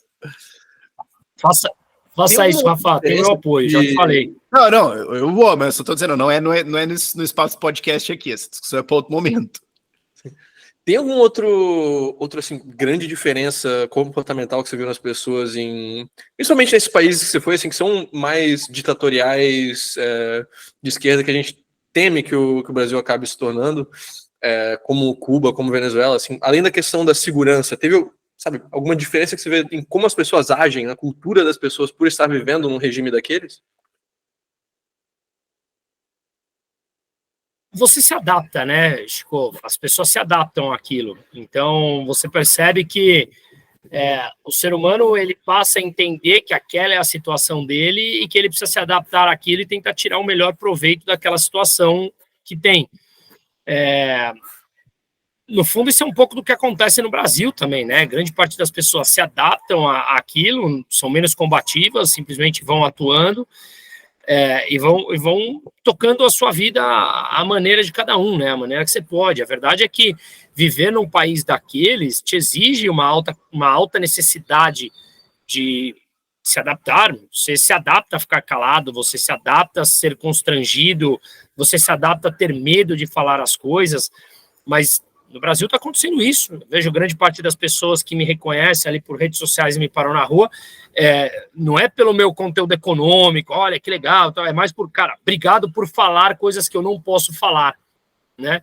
Faça isso, Rafa. Tem meu apoio, já te falei. Não, eu vou, mas eu só tô dizendo, não é no espaço podcast aqui. Essa discussão é para outro momento. Tem algum outro assim, grande diferença comportamental que você viu nas pessoas, principalmente nesses países que você foi, assim, que são mais ditatoriais, de esquerda, que a gente teme que o Brasil acabe se tornando, como Cuba, como Venezuela, assim, além da questão da segurança, teve, sabe, alguma diferença que você vê em como as pessoas agem, na cultura das pessoas por estar vivendo num regime daqueles? Você se adapta, né, Chico? As pessoas se adaptam àquilo. Então, você percebe que o ser humano, ele passa a entender que aquela é a situação dele e que ele precisa se adaptar àquilo e tentar tirar o melhor proveito daquela situação que tem. No fundo, isso é um pouco do que acontece no Brasil também, né? Grande parte das pessoas se adaptam àquilo, são menos combativas, simplesmente vão atuando, e vão tocando a sua vida à maneira de cada um, né? A maneira que você pode. A verdade é que viver num país daqueles te exige uma alta necessidade de se adaptar. Você se adapta a ficar calado, você se adapta a ser constrangido, você se adapta a ter medo de falar as coisas, mas no Brasil está acontecendo isso. Eu vejo grande parte das pessoas que me reconhecem ali por redes sociais e me param na rua, não é pelo meu conteúdo econômico, olha que legal, é mais por, cara, obrigado por falar coisas que eu não posso falar, né?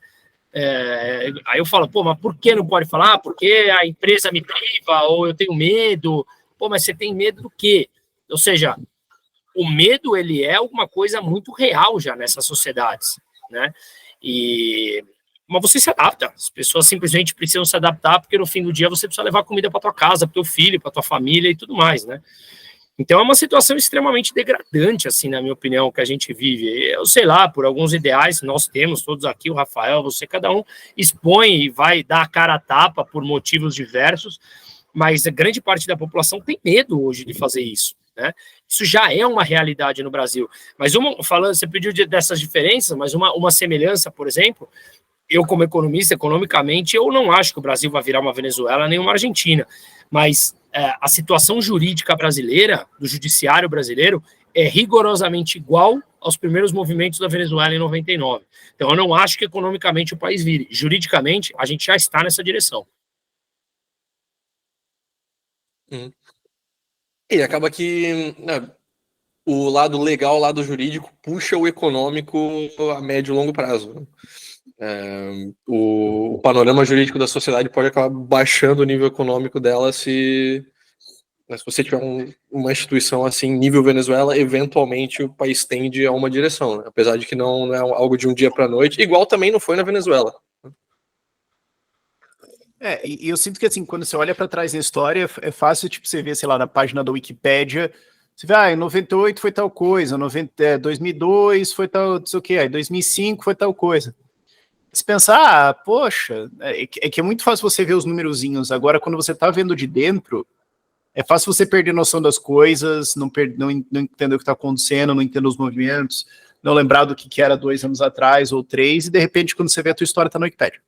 Aí eu falo, pô, mas por que não pode falar? Porque a empresa me priva, ou eu tenho medo. Pô, mas você tem medo do quê? Ou seja, o medo, ele é alguma coisa muito real já nessas sociedades, né? Mas você se adapta, as pessoas simplesmente precisam se adaptar, porque no fim do dia você precisa levar comida para tua casa, para teu filho, para tua família e tudo mais, né? Então é uma situação extremamente degradante, assim, na minha opinião, que a gente vive. Eu sei lá, por alguns ideais, nós temos todos aqui, o Rafael, você, cada um expõe e vai dar a cara a tapa por motivos diversos, mas a grande parte da população tem medo hoje de fazer isso, né? Isso já é uma realidade no Brasil. Mas falando, você pediu dessas diferenças, mas uma semelhança, por exemplo, eu como economista, economicamente, eu não acho que o Brasil vai virar uma Venezuela nem uma Argentina, mas a situação jurídica brasileira, do judiciário brasileiro, é rigorosamente igual aos primeiros movimentos da Venezuela em 99. Então, eu não acho que economicamente o país vire. Juridicamente, a gente já está nessa direção. E acaba que, né, o lado legal, o lado jurídico, puxa o econômico a médio e longo prazo. O panorama jurídico da sociedade pode acabar baixando o nível econômico dela se você tiver uma instituição assim, nível Venezuela, eventualmente o país tende a uma direção, né? Apesar de que não é algo de um dia para a noite, igual também não foi na Venezuela. E eu sinto que, assim, quando você olha para trás na história, é fácil, tipo, você ver, sei lá, na página da Wikipédia, você vê, em 98 foi tal coisa, 2002 foi tal, não sei o quê, aí 2005 foi tal coisa. Se pensar, poxa, é que é muito fácil você ver os numerozinhos. Agora, quando você tá vendo de dentro, é fácil você perder noção das coisas, não entender o que está acontecendo, não entender os movimentos, não lembrar do que era 2 anos atrás ou 3, e de repente, quando você vê, a tua história está no Wikipedia.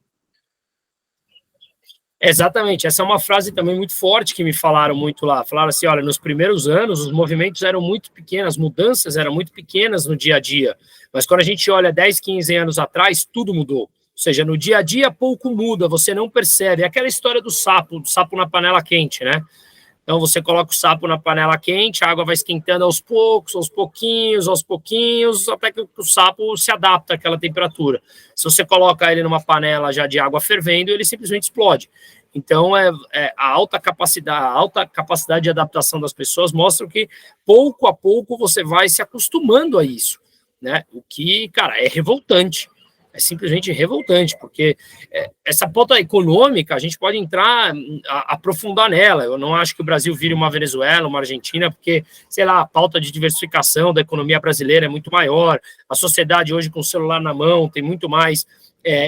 Exatamente, essa é uma frase também muito forte que me falaram muito lá. Falaram assim, olha, nos primeiros anos os movimentos eram muito pequenos, as mudanças eram muito pequenas no dia a dia, mas quando a gente olha 10, 15 anos atrás, tudo mudou. Ou seja, no dia a dia pouco muda, você não percebe. É aquela história do sapo na panela quente, né? Então você coloca o sapo na panela quente, a água vai esquentando aos poucos, aos pouquinhos, até que o sapo se adapta àquela temperatura. Se você coloca ele numa panela já de água fervendo, ele simplesmente explode. Então, a alta capacidade de adaptação das pessoas mostra que, pouco a pouco, você vai se acostumando a isso, né? O que, cara, é revoltante. É simplesmente revoltante, porque essa pauta econômica, a gente pode aprofundar nela. Eu não acho que o Brasil vire uma Venezuela, uma Argentina, porque, sei lá, a pauta de diversificação da economia brasileira é muito maior. A sociedade hoje com o celular na mão tem muito mais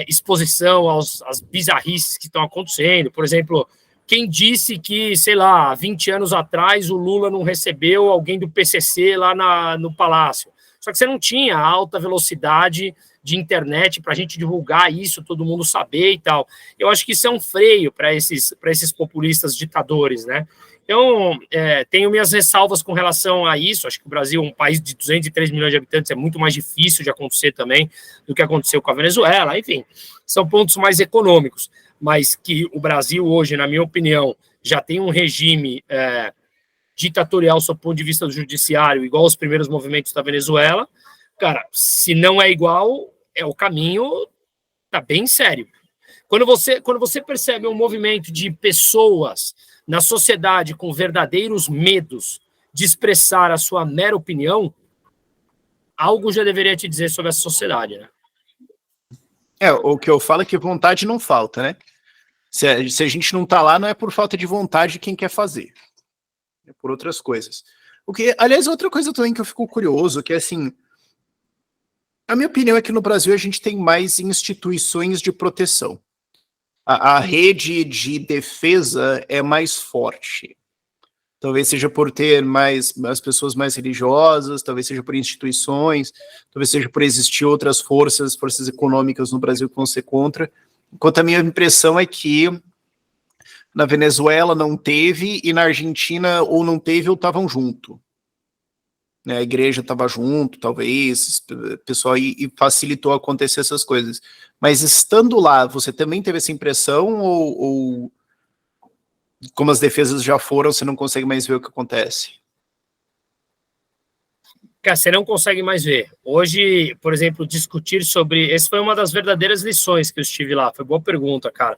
exposição às bizarrices que estão acontecendo. Por exemplo, quem disse que, sei lá, 20 anos atrás o Lula não recebeu alguém do PCC lá no Palácio? Só que você não tinha alta velocidade de internet para a gente divulgar isso, todo mundo saber e tal. Eu acho que isso é um freio para esses populistas ditadores, né? Então, tenho minhas ressalvas com relação a isso. Acho que o Brasil, um país de 203 milhões de habitantes, é muito mais difícil de acontecer também do que aconteceu com a Venezuela. Enfim, são pontos mais econômicos. Mas que o Brasil hoje, na minha opinião, já tem um regime ditatorial sob o ponto de vista do judiciário, igual aos primeiros movimentos da Venezuela. Cara, se não é igual, o caminho tá bem sério. Quando você percebe um movimento de pessoas na sociedade com verdadeiros medos de expressar a sua mera opinião, algo já deveria te dizer sobre essa sociedade, né? O que eu falo é que vontade não falta, né? Se a gente não tá lá, não é por falta de vontade de quem quer fazer. É por outras coisas. Aliás, outra coisa também que eu fico curioso, que é assim, a minha opinião é que no Brasil a gente tem mais instituições de proteção. A rede de defesa é mais forte. Talvez seja por ter as pessoas mais religiosas, talvez seja por instituições, talvez seja por existir outras forças econômicas no Brasil que vão ser contra. Enquanto a minha impressão é que na Venezuela não teve e na Argentina ou não teve ou estavam junto. A igreja estava junto, talvez, pessoal, e facilitou acontecer essas coisas. Mas estando lá, você também teve essa impressão ou como as defesas já foram, você não consegue mais ver o que acontece? Cara, você não consegue mais ver. Hoje, por exemplo, discutir sobre... Essa foi uma das verdadeiras lições que eu estive lá. Foi boa pergunta, cara.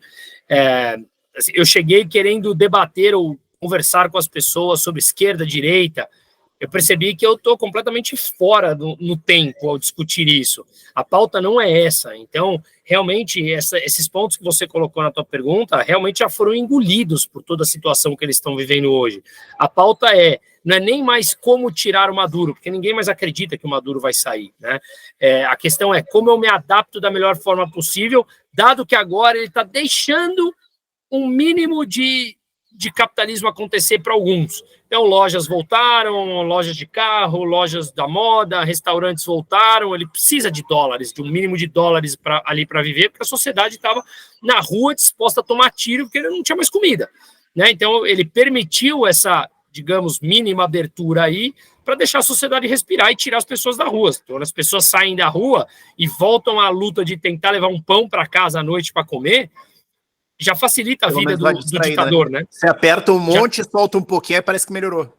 Assim, eu cheguei querendo debater ou conversar com as pessoas sobre esquerda, direita. Eu percebi que eu estou completamente fora no tempo ao discutir isso. A pauta não é essa. Então, realmente, esses pontos que você colocou na tua pergunta, realmente já foram engolidos por toda a situação que eles estão vivendo hoje. A pauta não é nem mais como tirar o Maduro, porque ninguém mais acredita que o Maduro vai sair, né? A questão é como eu me adapto da melhor forma possível, dado que agora ele está deixando um mínimo de capitalismo acontecer para alguns. Então, lojas voltaram, lojas de carro, lojas da moda, restaurantes voltaram. Ele precisa de dólares, de um mínimo de dólares ali para viver, porque a sociedade estava na rua disposta a tomar tiro, porque ele não tinha mais comida. né? Então, ele permitiu essa, digamos, mínima abertura aí para deixar a sociedade respirar e tirar as pessoas da rua. Então, as pessoas saem da rua e voltam à luta de tentar levar um pão para casa à noite para comer, já facilita a vida do ditador, né? Você aperta um monte, solta um pouquinho, aí parece que melhorou.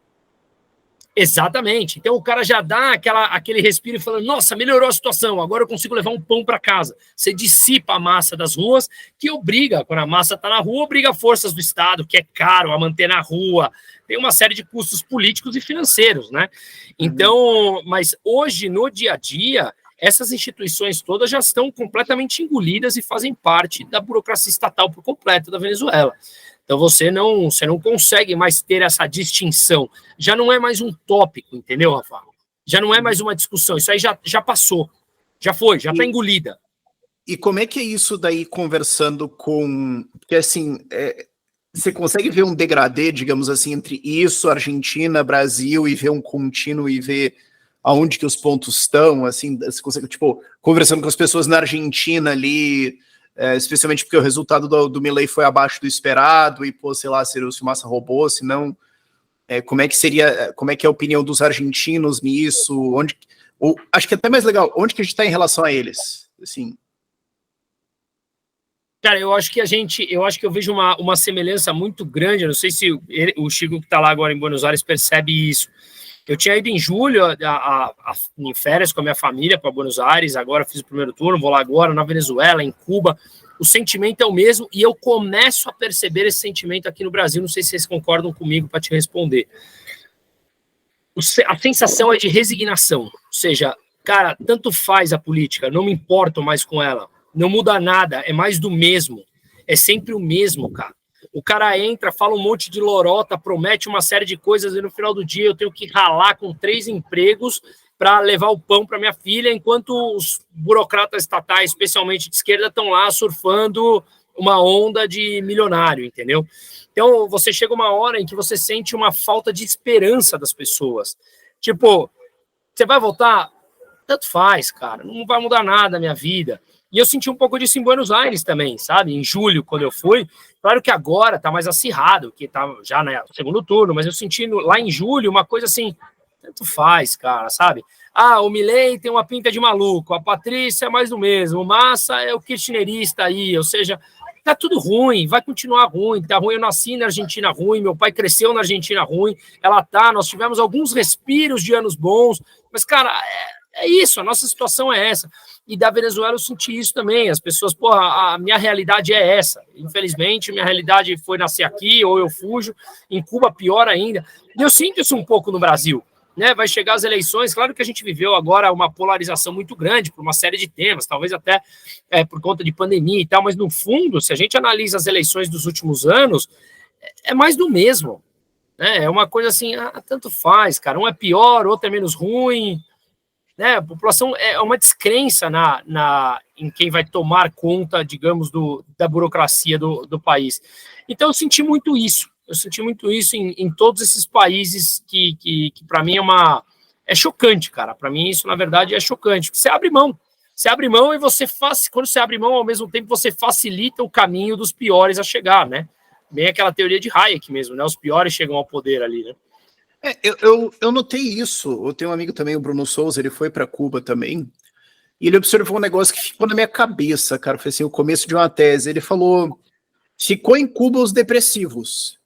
Exatamente. Então o cara já dá aquele respiro e fala, nossa, melhorou a situação, agora eu consigo levar um pão para casa. Você dissipa a massa das ruas, que obriga, quando a massa está na rua, obriga forças do Estado, que é caro a manter na rua. Tem uma série de custos políticos e financeiros, né? Então, mas hoje, no dia a dia, essas instituições todas já estão completamente engolidas e fazem parte da burocracia estatal por completo da Venezuela. Então você não consegue mais ter essa distinção. Já não é mais um tópico, entendeu, Rafa? Já não é mais uma discussão. Isso aí já passou. Já foi, já está engolida. E como é que é isso daí conversando com... Porque assim, você consegue ver um degradê, digamos assim, entre isso, Argentina, Brasil, e ver um contínuo e ver aonde que os pontos estão, assim, você consegue, tipo, conversando com as pessoas na Argentina ali... especialmente porque o resultado do Milei foi abaixo do esperado e, pô, sei lá, se o Massa roubou, se não, como é que é a opinião dos argentinos nisso, acho que é até mais legal, onde que a gente está em relação a eles, assim? Cara, eu acho que eu vejo uma semelhança muito grande, eu não sei se o Chico que está lá agora em Buenos Aires percebe isso. Eu tinha ido em julho em férias com a minha família para Buenos Aires, agora fiz o primeiro turno, vou lá agora, na Venezuela, em Cuba. O sentimento é o mesmo e eu começo a perceber esse sentimento aqui no Brasil. Não sei se vocês concordam comigo para te responder. A sensação é de resignação, ou seja, cara, tanto faz a política, não me importo mais com ela, não muda nada, é mais do mesmo, é sempre o mesmo, cara. O cara entra, fala um monte de lorota, promete uma série de coisas e no final do dia eu tenho que ralar com 3 empregos para levar o pão para minha filha, enquanto os burocratas estatais, especialmente de esquerda, estão lá surfando uma onda de milionário, entendeu? Então, você chega uma hora em que você sente uma falta de esperança das pessoas. Tipo, você vai voltar? Tanto faz, cara, não vai mudar nada a minha vida. E eu senti um pouco disso em Buenos Aires também, sabe? Em julho, quando eu fui. Claro que agora está mais acirrado, que está já no segundo turno, mas eu senti lá em julho uma coisa assim, tanto faz, cara, sabe? Ah, o Milei tem uma pinta de maluco, a Patrícia é mais do mesmo, o Massa é o kirchnerista aí, ou seja, tá tudo ruim, vai continuar ruim, tá ruim. Eu nasci na Argentina ruim, meu pai cresceu na Argentina ruim, nós tivemos alguns respiros de anos bons, mas, cara, é isso, a nossa situação é essa. E da Venezuela eu senti isso também, as pessoas, porra, a minha realidade é essa, infelizmente, minha realidade foi nascer aqui, ou eu fujo, em Cuba pior ainda, e eu sinto isso um pouco no Brasil, né? Vai chegar as eleições, claro que a gente viveu agora uma polarização muito grande por uma série de temas, talvez até por conta de pandemia e tal, mas no fundo, se a gente analisa as eleições dos últimos anos, é mais do mesmo, né? É uma coisa assim, tanto faz, cara, um é pior, outro é menos ruim, né? A população é uma descrença em quem vai tomar conta, digamos, da burocracia do país. Então, eu senti muito isso em todos esses países que para mim é chocante, cara. Para mim, isso, na verdade, é chocante. Você abre mão e quando você abre mão, ao mesmo tempo, você facilita o caminho dos piores a chegar, né? Bem aquela teoria de Hayek mesmo, né? Os piores chegam ao poder ali, né? Eu notei isso. Eu tenho um amigo também, o Bruno Souza, ele foi para Cuba também, e ele observou um negócio que ficou na minha cabeça, cara. Foi assim, o começo de uma tese. Ele falou, ficou em Cuba os depressivos.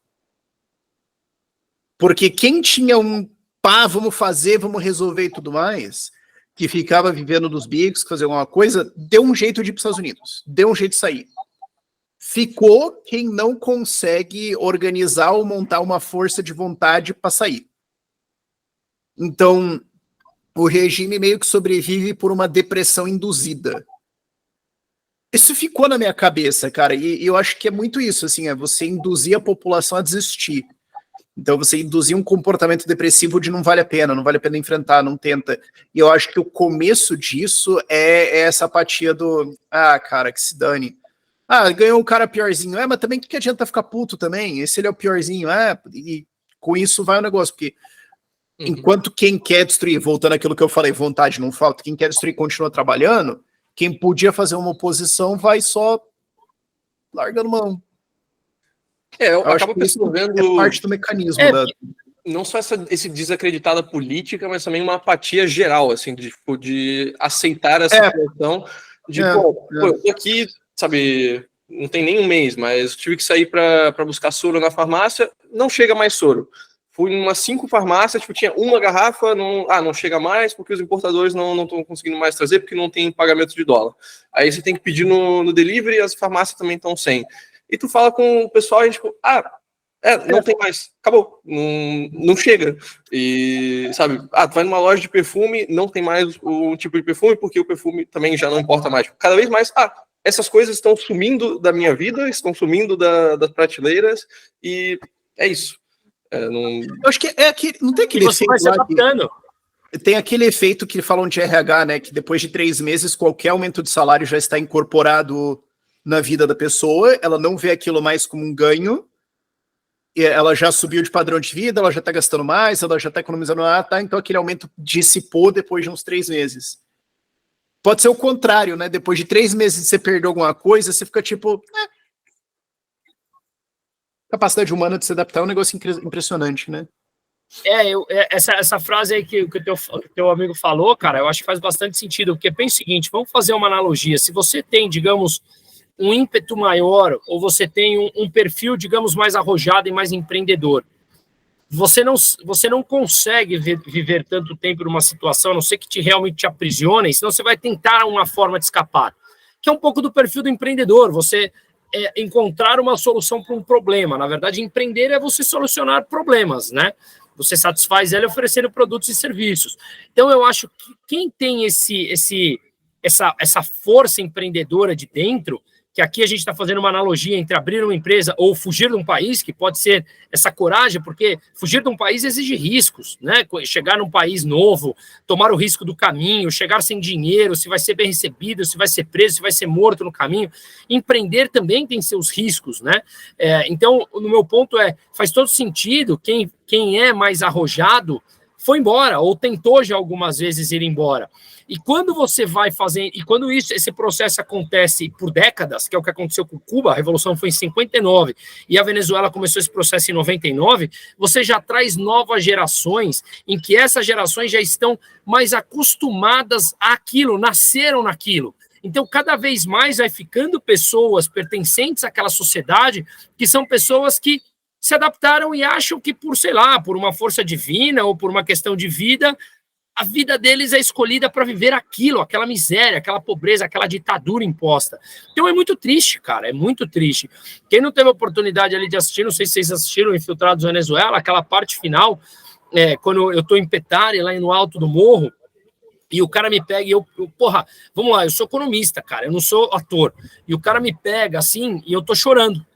Porque quem tinha vamos fazer, vamos resolver e tudo mais, que ficava vivendo dos bicos, fazer alguma coisa, deu um jeito de ir para os Estados Unidos, deu um jeito de sair. Ficou quem não consegue organizar ou montar uma força de vontade para sair. Então, o regime meio que sobrevive por uma depressão induzida. Isso ficou na minha cabeça, cara, e eu acho que é muito isso, assim, é você induzir a população a desistir. Então, você induzir um comportamento depressivo de não vale a pena enfrentar, não tenta. E eu acho que o começo disso é essa apatia do, cara, que se dane. Ganhou um cara piorzinho. Mas também que adianta ficar puto também? Esse ele é o piorzinho. E com isso vai o negócio, porque enquanto quem quer destruir, voltando àquilo que eu falei, vontade não falta, quem quer destruir continua trabalhando, quem podia fazer uma oposição vai só largando mão. Eu acho acabo que isso percebendo é parte do mecanismo não só esse desacreditada política, mas também uma apatia geral, assim, de aceitar a situação pô, eu tô aqui, sabe, não tem nem um mês, mas tive que sair para buscar soro na farmácia, não chega mais soro. Fui em umas 5 farmácias, tipo, tinha uma garrafa, não chega mais, porque os importadores não estão conseguindo mais trazer, porque não tem pagamento de dólar. Aí você tem que pedir no delivery, e as farmácias também estão sem. E tu fala com o pessoal, e a gente, tipo, não tem mais, acabou, não chega. E, sabe, tu vai numa loja de perfume, não tem mais o tipo de perfume, porque o perfume também já não importa mais. Cada vez mais, essas coisas estão sumindo da minha vida, estão sumindo das prateleiras, e é isso. Eu acho que não tem aquele efeito vai se adaptando. Tem aquele efeito que falam de RH, né, que depois de 3 meses, qualquer aumento de salário já está incorporado na vida da pessoa, ela não vê aquilo mais como um ganho, ela já subiu de padrão de vida, ela já está gastando mais, ela já está economizando, então aquele aumento dissipou depois de uns 3 meses. Pode ser o contrário, né? Depois de 3 meses você perdeu alguma coisa, você fica tipo... Capacidade humana de se adaptar é um negócio impressionante, né? Essa frase aí que o teu amigo falou, cara, eu acho que faz bastante sentido, porque pensa o seguinte, vamos fazer uma analogia, se você tem, digamos, um ímpeto maior, ou você tem um perfil, digamos, mais arrojado e mais empreendedor, você não consegue viver tanto tempo numa situação, a não ser que realmente te aprisione, senão você vai tentar uma forma de escapar, que é um pouco do perfil do empreendedor, você encontrar uma solução para um problema, na verdade, empreender é você solucionar problemas, né? Você satisfaz ele oferecendo produtos e serviços. Então, eu acho que quem tem essa força empreendedora de dentro, que aqui a gente está fazendo uma analogia entre abrir uma empresa ou fugir de um país, que pode ser essa coragem, porque fugir de um país exige riscos, né? Chegar num país novo, tomar o risco do caminho, chegar sem dinheiro, se vai ser bem recebido, se vai ser preso, se vai ser morto no caminho. Empreender também tem seus riscos, né? Então, no meu ponto faz todo sentido, quem é mais arrojado foi embora, ou tentou já algumas vezes ir embora. E quando você vai fazer, e quando esse processo acontece por décadas, que é o que aconteceu com Cuba, a Revolução foi em 59, e a Venezuela começou esse processo em 99, você já traz novas gerações, em que essas gerações já estão mais acostumadas àquilo, nasceram naquilo. Então, cada vez mais vai ficando pessoas pertencentes àquela sociedade, que são pessoas que se adaptaram e acham que por uma força divina ou por uma questão de vida, a vida deles é escolhida para viver aquilo, aquela miséria, aquela pobreza, aquela ditadura imposta. Então é muito triste, cara, é muito triste. Quem não teve a oportunidade ali de assistir, não sei se vocês assistiram Infiltrados Venezuela, aquela parte final, quando eu estou em Petare, lá no alto do morro, e o cara me pega e vamos lá, eu sou economista, cara, eu não sou ator. E o cara me pega assim e eu tô chorando.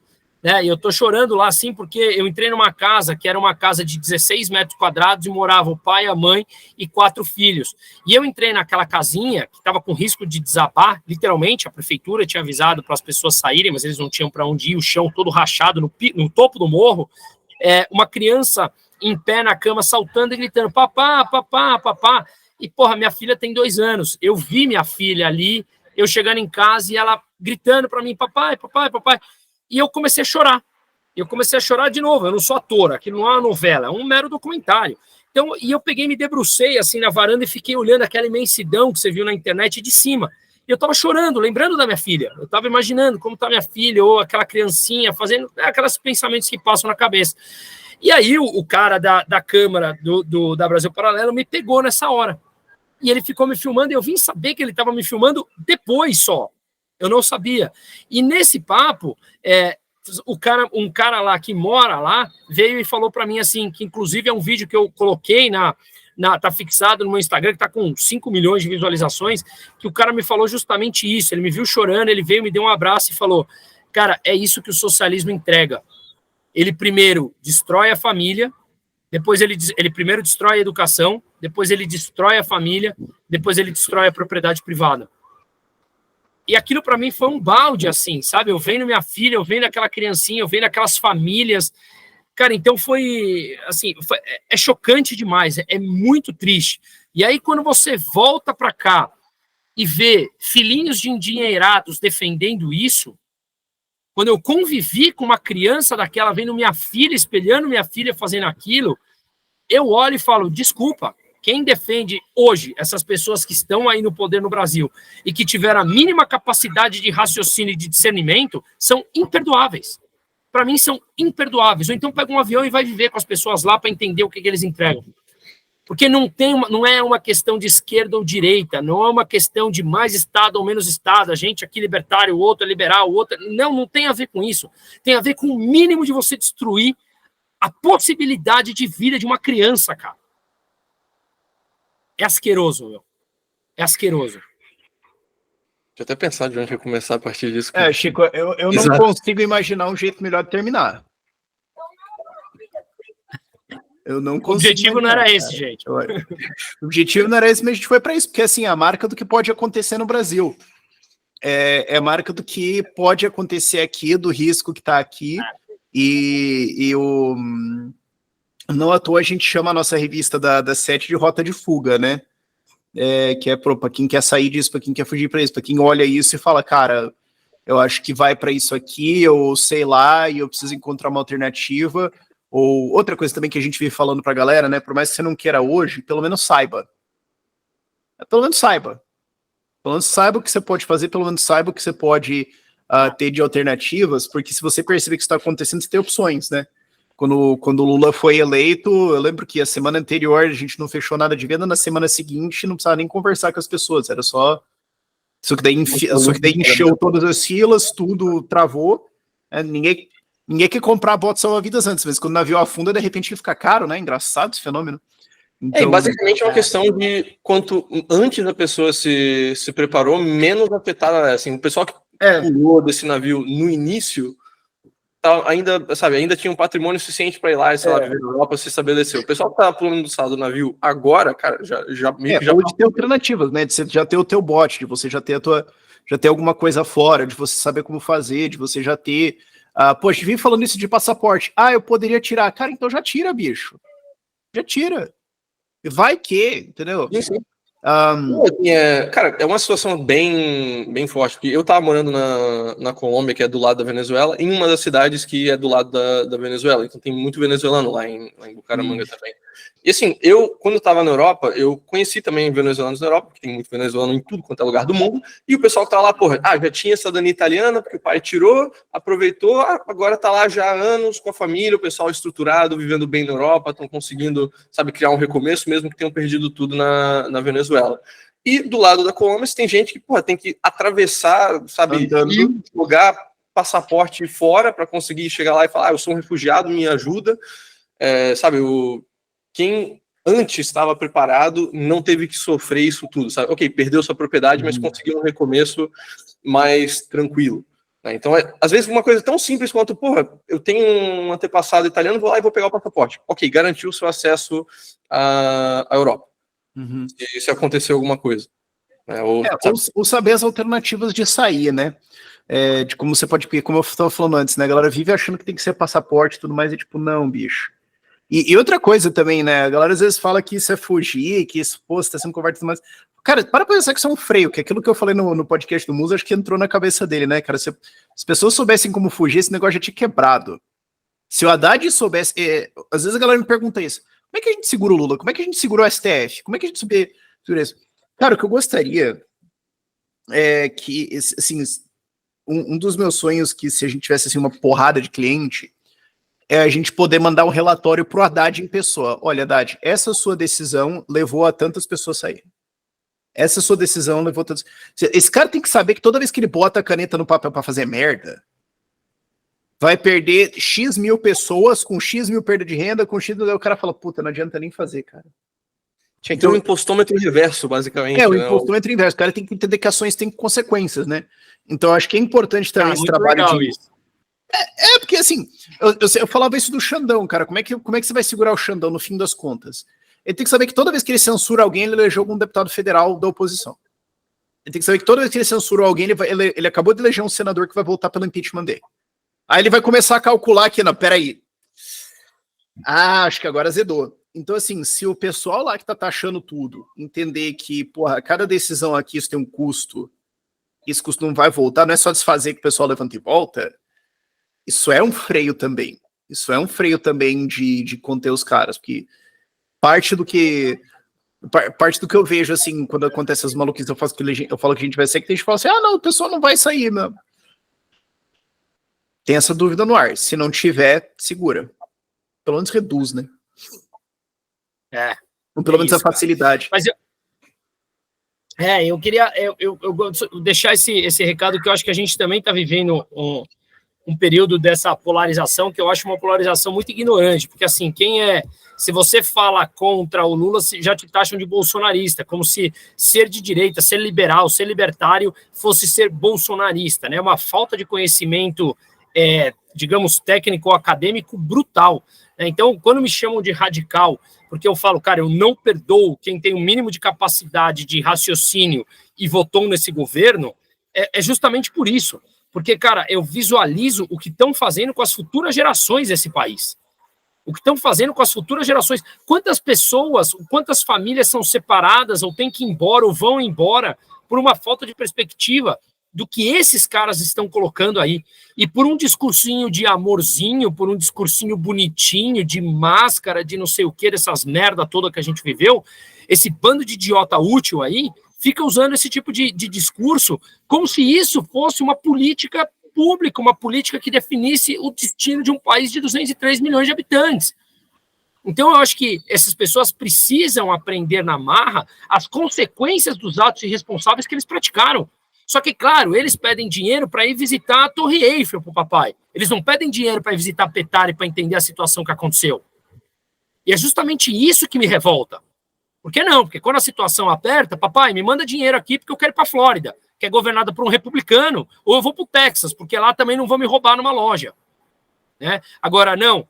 E eu tô chorando lá, assim, porque eu entrei numa casa que era uma casa de 16 metros quadrados e morava o pai, a mãe e 4 filhos. E eu entrei naquela casinha que estava com risco de desabar, literalmente, a prefeitura tinha avisado para as pessoas saírem, mas eles não tinham para onde ir, o chão todo rachado no topo do morro. Uma criança em pé na cama, saltando e gritando, papá, papá, papá. E, minha filha tem 2 anos. Eu vi minha filha ali, eu chegando em casa e ela gritando para mim, papai, papai, papai. E eu comecei a chorar. Eu comecei a chorar de novo. Eu não sou ator, aquilo não é uma novela, é um mero documentário. Então, e eu peguei, me debrucei assim na varanda e fiquei olhando aquela imensidão que você viu na internet de cima. E eu estava chorando, lembrando da minha filha. Eu estava imaginando como está minha filha, ou aquela criancinha, fazendo aqueles pensamentos que passam na cabeça. E aí o cara da câmera da Brasil Paralelo me pegou nessa hora. E ele ficou me filmando, e eu vim saber que ele estava me filmando depois só. Eu não sabia. E nesse papo, um cara lá que mora lá veio e falou para mim assim, que inclusive é um vídeo que eu coloquei tá fixado no meu Instagram, que tá com 5 milhões de visualizações, que o cara me falou justamente isso. Ele me viu chorando, ele veio, me deu um abraço e falou, cara, é isso que o socialismo entrega. Ele primeiro destrói a família, depois ele primeiro destrói a educação, depois ele destrói a família, depois ele destrói a propriedade privada. E aquilo para mim foi um balde, assim, sabe? Eu vendo minha filha, eu vendo aquela criancinha, eu vendo aquelas famílias. Cara, então foi, assim, é chocante demais, é muito triste. E aí, quando você volta para cá e vê filhinhos de endinheirados defendendo isso, quando eu convivi com uma criança daquela, vendo minha filha, espelhando minha filha fazendo aquilo, eu olho e falo, desculpa, quem defende hoje essas pessoas que estão aí no poder no Brasil e que tiveram a mínima capacidade de raciocínio e de discernimento são imperdoáveis. Para mim, são imperdoáveis. Ou então pega um avião e vai viver com as pessoas lá para entender o que eles entregam. Porque não é uma questão de esquerda ou direita, não é uma questão de mais Estado ou menos Estado, a gente aqui libertário, o outro é liberal, o outro... Não tem a ver com isso. Tem a ver com o mínimo de você destruir a possibilidade de vida de uma criança, cara. É asqueroso, meu. É asqueroso. Deixa eu até pensar de onde eu começar a partir disso. Chico, eu não consigo imaginar um jeito melhor de terminar. Eu não consigo. O objetivo não era esse, gente. O objetivo não era esse, mas a gente foi para isso, porque assim, a marca do que pode acontecer no Brasil. É marca do que pode acontecer aqui, do risco que está aqui. Não à toa a gente chama a nossa revista da Sete de Rota de Fuga, né? Que é para quem quer sair disso, para quem quer fugir para isso, para quem olha isso e fala, cara, eu acho que vai para isso aqui, ou sei lá, e eu preciso encontrar uma alternativa. Ou outra coisa também que a gente vive falando para a galera, né? Por mais que você não queira hoje, pelo menos saiba. Pelo menos saiba. Pelo menos saiba o que você pode fazer, pelo menos saiba o que você pode ter de alternativas, porque se você perceber que isso está acontecendo, você tem opções, né? Quando o Lula foi eleito, eu lembro que a semana anterior a gente não fechou nada de venda, na semana seguinte não precisava nem conversar com as pessoas, era só que daí encheu todas as filas, tudo travou, ninguém quer comprar bote salva-vidas antes, mas quando o navio afunda, de repente ele fica caro, né? Engraçado esse fenômeno. Então, basicamente é uma questão de quanto antes a pessoa se preparou, menos afetada é. Assim, o pessoal que pulou desse navio no início ainda tinha um patrimônio suficiente para ir lá e, sei lá, viver na Europa, se estabeleceu. O pessoal que tá pulando do saldo do navio agora, cara, já pode ter alternativas, né? De você já ter o teu bote, de você já ter alguma coisa fora, de você saber como fazer, de você já ter... poxa, vim falando isso de passaporte. Eu poderia tirar. Cara, então já tira, bicho. Já tira. Vai que, entendeu? Sim. Cara, é uma situação bem forte, porque eu tava morando na Colômbia, que é do lado da Venezuela, em uma das cidades que é do lado da Venezuela, então tem muito venezuelano lá em Bucaramanga também. E assim, quando eu tava na Europa, eu conheci também venezuelanos na Europa, porque tem muito venezuelano em tudo quanto é lugar do mundo, e o pessoal que tá lá, já tinha cidadania italiana, porque o pai tirou, aproveitou, agora tá lá já há anos com a família, o pessoal estruturado, vivendo bem na Europa, estão conseguindo, sabe, criar um recomeço, mesmo que tenham perdido tudo na Venezuela. E do lado da Colômbia, tem gente que, tem que atravessar, sabe, e jogar passaporte fora para conseguir chegar lá e falar, eu sou um refugiado, me ajuda, sabe, quem antes estava preparado não teve que sofrer isso tudo, sabe? Ok, perdeu sua propriedade, mas conseguiu um recomeço mais tranquilo. Né? Então, às vezes, uma coisa tão simples quanto, eu tenho um antepassado italiano, vou lá e vou pegar o passaporte. Ok, garantiu o seu acesso à Europa. Se acontecer alguma coisa. Né? Ou saber as alternativas de sair, né? De como você pode... Como eu estava falando antes, né? A galera vive achando que tem que ser passaporte e tudo mais, e tipo, não, bicho. E outra coisa também, né? A galera às vezes fala que isso é fugir, que isso, você tá sendo covarde, mas... Cara, para pensar que isso é um freio, que aquilo que eu falei no podcast do Musa, acho que entrou na cabeça dele, né, cara? Se as pessoas soubessem como fugir, esse negócio já tinha quebrado. Se o Haddad soubesse... às vezes a galera me pergunta isso. Como é que a gente segura o Lula? Como é que a gente segura o STF? Como é que a gente segura isso? Cara, o que eu gostaria é que, assim, um dos meus sonhos que se a gente tivesse, assim, uma porrada de cliente... é a gente poder mandar um relatório pro Haddad em pessoa. Olha, Haddad, essa sua decisão levou a tantas pessoas saírem. Essa sua decisão levou a tantas... Esse cara tem que saber que toda vez que ele bota a caneta no papel para fazer merda, vai perder X mil pessoas, com X mil perda de renda, com X mil... O cara fala, puta, não adianta nem fazer, cara. Tinha que ter um impostômetro reverso, basicamente. O impostômetro inverso. O cara tem que entender que ações têm consequências, né? Então, acho que é importante também esse trabalho de... Isso. Porque assim, eu falava isso do Xandão, cara. Como é que você vai segurar o Xandão no fim das contas? Ele tem que saber que toda vez que ele censura alguém, ele elegeu algum deputado federal da oposição. Ele tem que saber que toda vez que ele censura alguém, ele acabou de eleger um senador que vai voltar pelo impeachment dele. Aí ele vai começar a calcular aqui, não, peraí. Acho que agora azedou. Então, assim, se o pessoal lá que tá taxando tudo entender que, cada decisão aqui isso tem um custo, esse custo não vai voltar, não é só desfazer que o pessoal levanta e volta. isso é um freio também. Isso é um freio também de conter os caras, porque parte do que eu vejo, assim, quando acontece essas maluquices, eu falo que a gente vai sair, que a gente fala assim, não, o pessoal não vai sair, meu. Tem essa dúvida no ar. Se não tiver, segura. Pelo menos reduz, né? Ou pelo menos a facilidade. Mas eu queria eu deixar esse recado, que eu acho que a gente também está vivendo um período dessa polarização, que eu acho uma polarização muito ignorante, porque assim, se você fala contra o Lula, já te taxam de bolsonarista, como se ser de direita, ser liberal, ser libertário fosse ser bolsonarista, né? Uma falta de conhecimento, digamos, técnico ou acadêmico brutal. Então, quando me chamam de radical, porque eu falo, cara, eu não perdoo quem tem o mínimo de capacidade de raciocínio e votou nesse governo, é justamente por isso. Porque, cara, eu visualizo o que estão fazendo com as futuras gerações desse país. O que estão fazendo com as futuras gerações. Quantas pessoas, quantas famílias são separadas ou têm que ir embora ou vão embora por uma falta de perspectiva do que esses caras estão colocando aí. E por um discursinho de amorzinho, por um discursinho bonitinho, de máscara, de não sei o que, dessas merda toda que a gente viveu, esse bando de idiota útil aí fica usando esse tipo de discurso como se isso fosse uma política pública, uma política que definisse o destino de um país de 203 milhões de habitantes. Então, eu acho que essas pessoas precisam aprender na marra as consequências dos atos irresponsáveis que eles praticaram. Só que, claro, eles pedem dinheiro para ir visitar a Torre Eiffel para o papai. Eles não pedem dinheiro para ir visitar Petare para entender a situação que aconteceu. E é justamente isso que me revolta. Por que não? Porque quando a situação aperta, papai, me manda dinheiro aqui porque eu quero ir para a Flórida, que é governada por um republicano, ou eu vou para o Texas, porque lá também não vão me roubar numa loja. Né? Agora, não,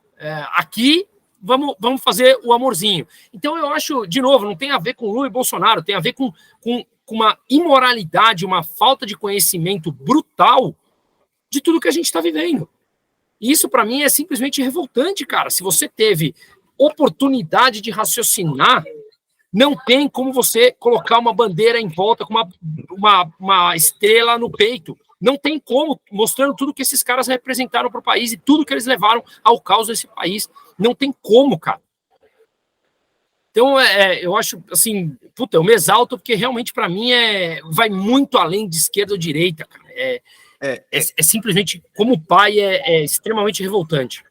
aqui vamos fazer o amorzinho. Então, eu acho, de novo, não tem a ver com Lula e Bolsonaro, tem a ver com uma imoralidade, uma falta de conhecimento brutal de tudo que a gente está vivendo. E isso, para mim, é simplesmente revoltante, cara. Se você teve oportunidade de raciocinar, não tem como você colocar uma bandeira em volta com uma estrela no peito. Não tem como, mostrando tudo que esses caras representaram para o país e tudo que eles levaram ao caos desse país. Não tem como, cara. Então, eu acho, assim, eu me exalto, porque realmente, para mim, vai muito além de esquerda ou direita, cara. É simplesmente, como pai, é extremamente revoltante.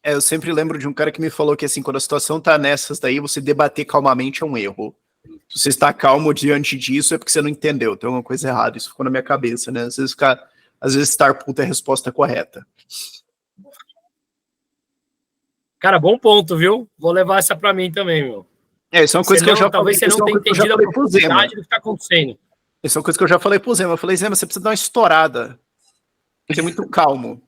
Eu sempre lembro de um cara que me falou que, assim, quando a situação tá nessas daí, você debater calmamente é um erro. Se você está calmo diante disso, é porque você não entendeu, tem alguma coisa errada. Isso ficou na minha cabeça, né? Às vezes estar puto é a resposta correta. Cara, bom ponto, viu? Vou levar essa pra mim também, meu. Isso é uma coisa que eu já talvez você não tenha entendido a profundidade do que tá acontecendo. Isso é uma coisa que eu já falei pro Zema. Eu falei, Zema, você precisa dar uma estourada. Você é muito calmo.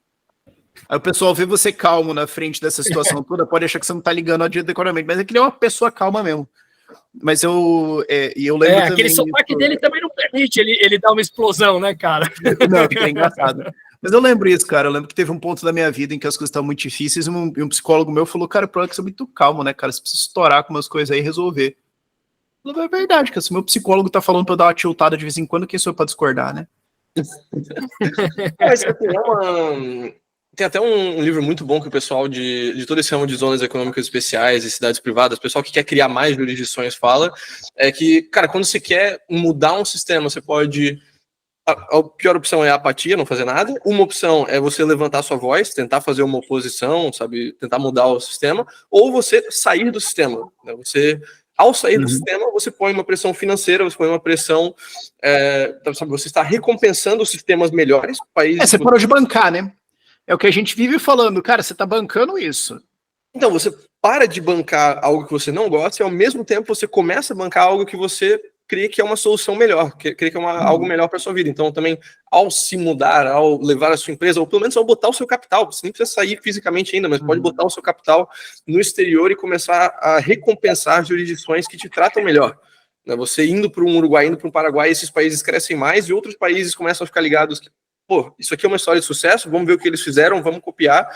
Aí o pessoal vê você calmo na frente dessa situação toda, pode achar que você não tá ligando adequadamente, mas é que ele é uma pessoa calma mesmo. Mas eu lembro também... Aquele sotaque dele também não permite ele dar uma explosão, né, cara? Não, é engraçado. Mas eu lembro isso, cara. Eu lembro que teve um ponto da minha vida em que as coisas estavam muito difíceis e um psicólogo meu falou, cara, o problema é que você é muito calmo, né, cara? Você precisa estourar com umas coisas aí e resolver. Eu falei, é verdade, cara. Se meu psicólogo tá falando pra eu dar uma tiltada de vez em quando, quem sou eu pra discordar, né? Mas tem até um livro muito bom que o pessoal de todo esse ramo de zonas econômicas especiais e cidades privadas, o pessoal que quer criar mais jurisdições fala, é que, cara, quando você quer mudar um sistema, você pode... A pior opção é a apatia, não fazer nada. Uma opção é você levantar sua voz, tentar fazer uma oposição, sabe, tentar mudar o sistema, ou você sair do sistema. Né? Ao sair do sistema, você põe uma pressão financeira, você põe uma pressão... sabe, você está recompensando os sistemas melhores. Países você parou de bancar, né? É o que a gente vive falando, cara, você tá bancando isso. Então, você para de bancar algo que você não gosta e, ao mesmo tempo, você começa a bancar algo que você crê que é uma solução melhor, crê que é algo melhor para sua vida. Então, também, ao se mudar, ao levar a sua empresa, ou pelo menos ao botar o seu capital, você nem precisa sair fisicamente ainda, mas pode botar o seu capital no exterior e começar a recompensar jurisdições que te tratam melhor. Você indo para um Uruguai, indo para um Paraguai, esses países crescem mais e outros países começam a ficar ligados que, isso aqui é uma história de sucesso, vamos ver o que eles fizeram, vamos copiar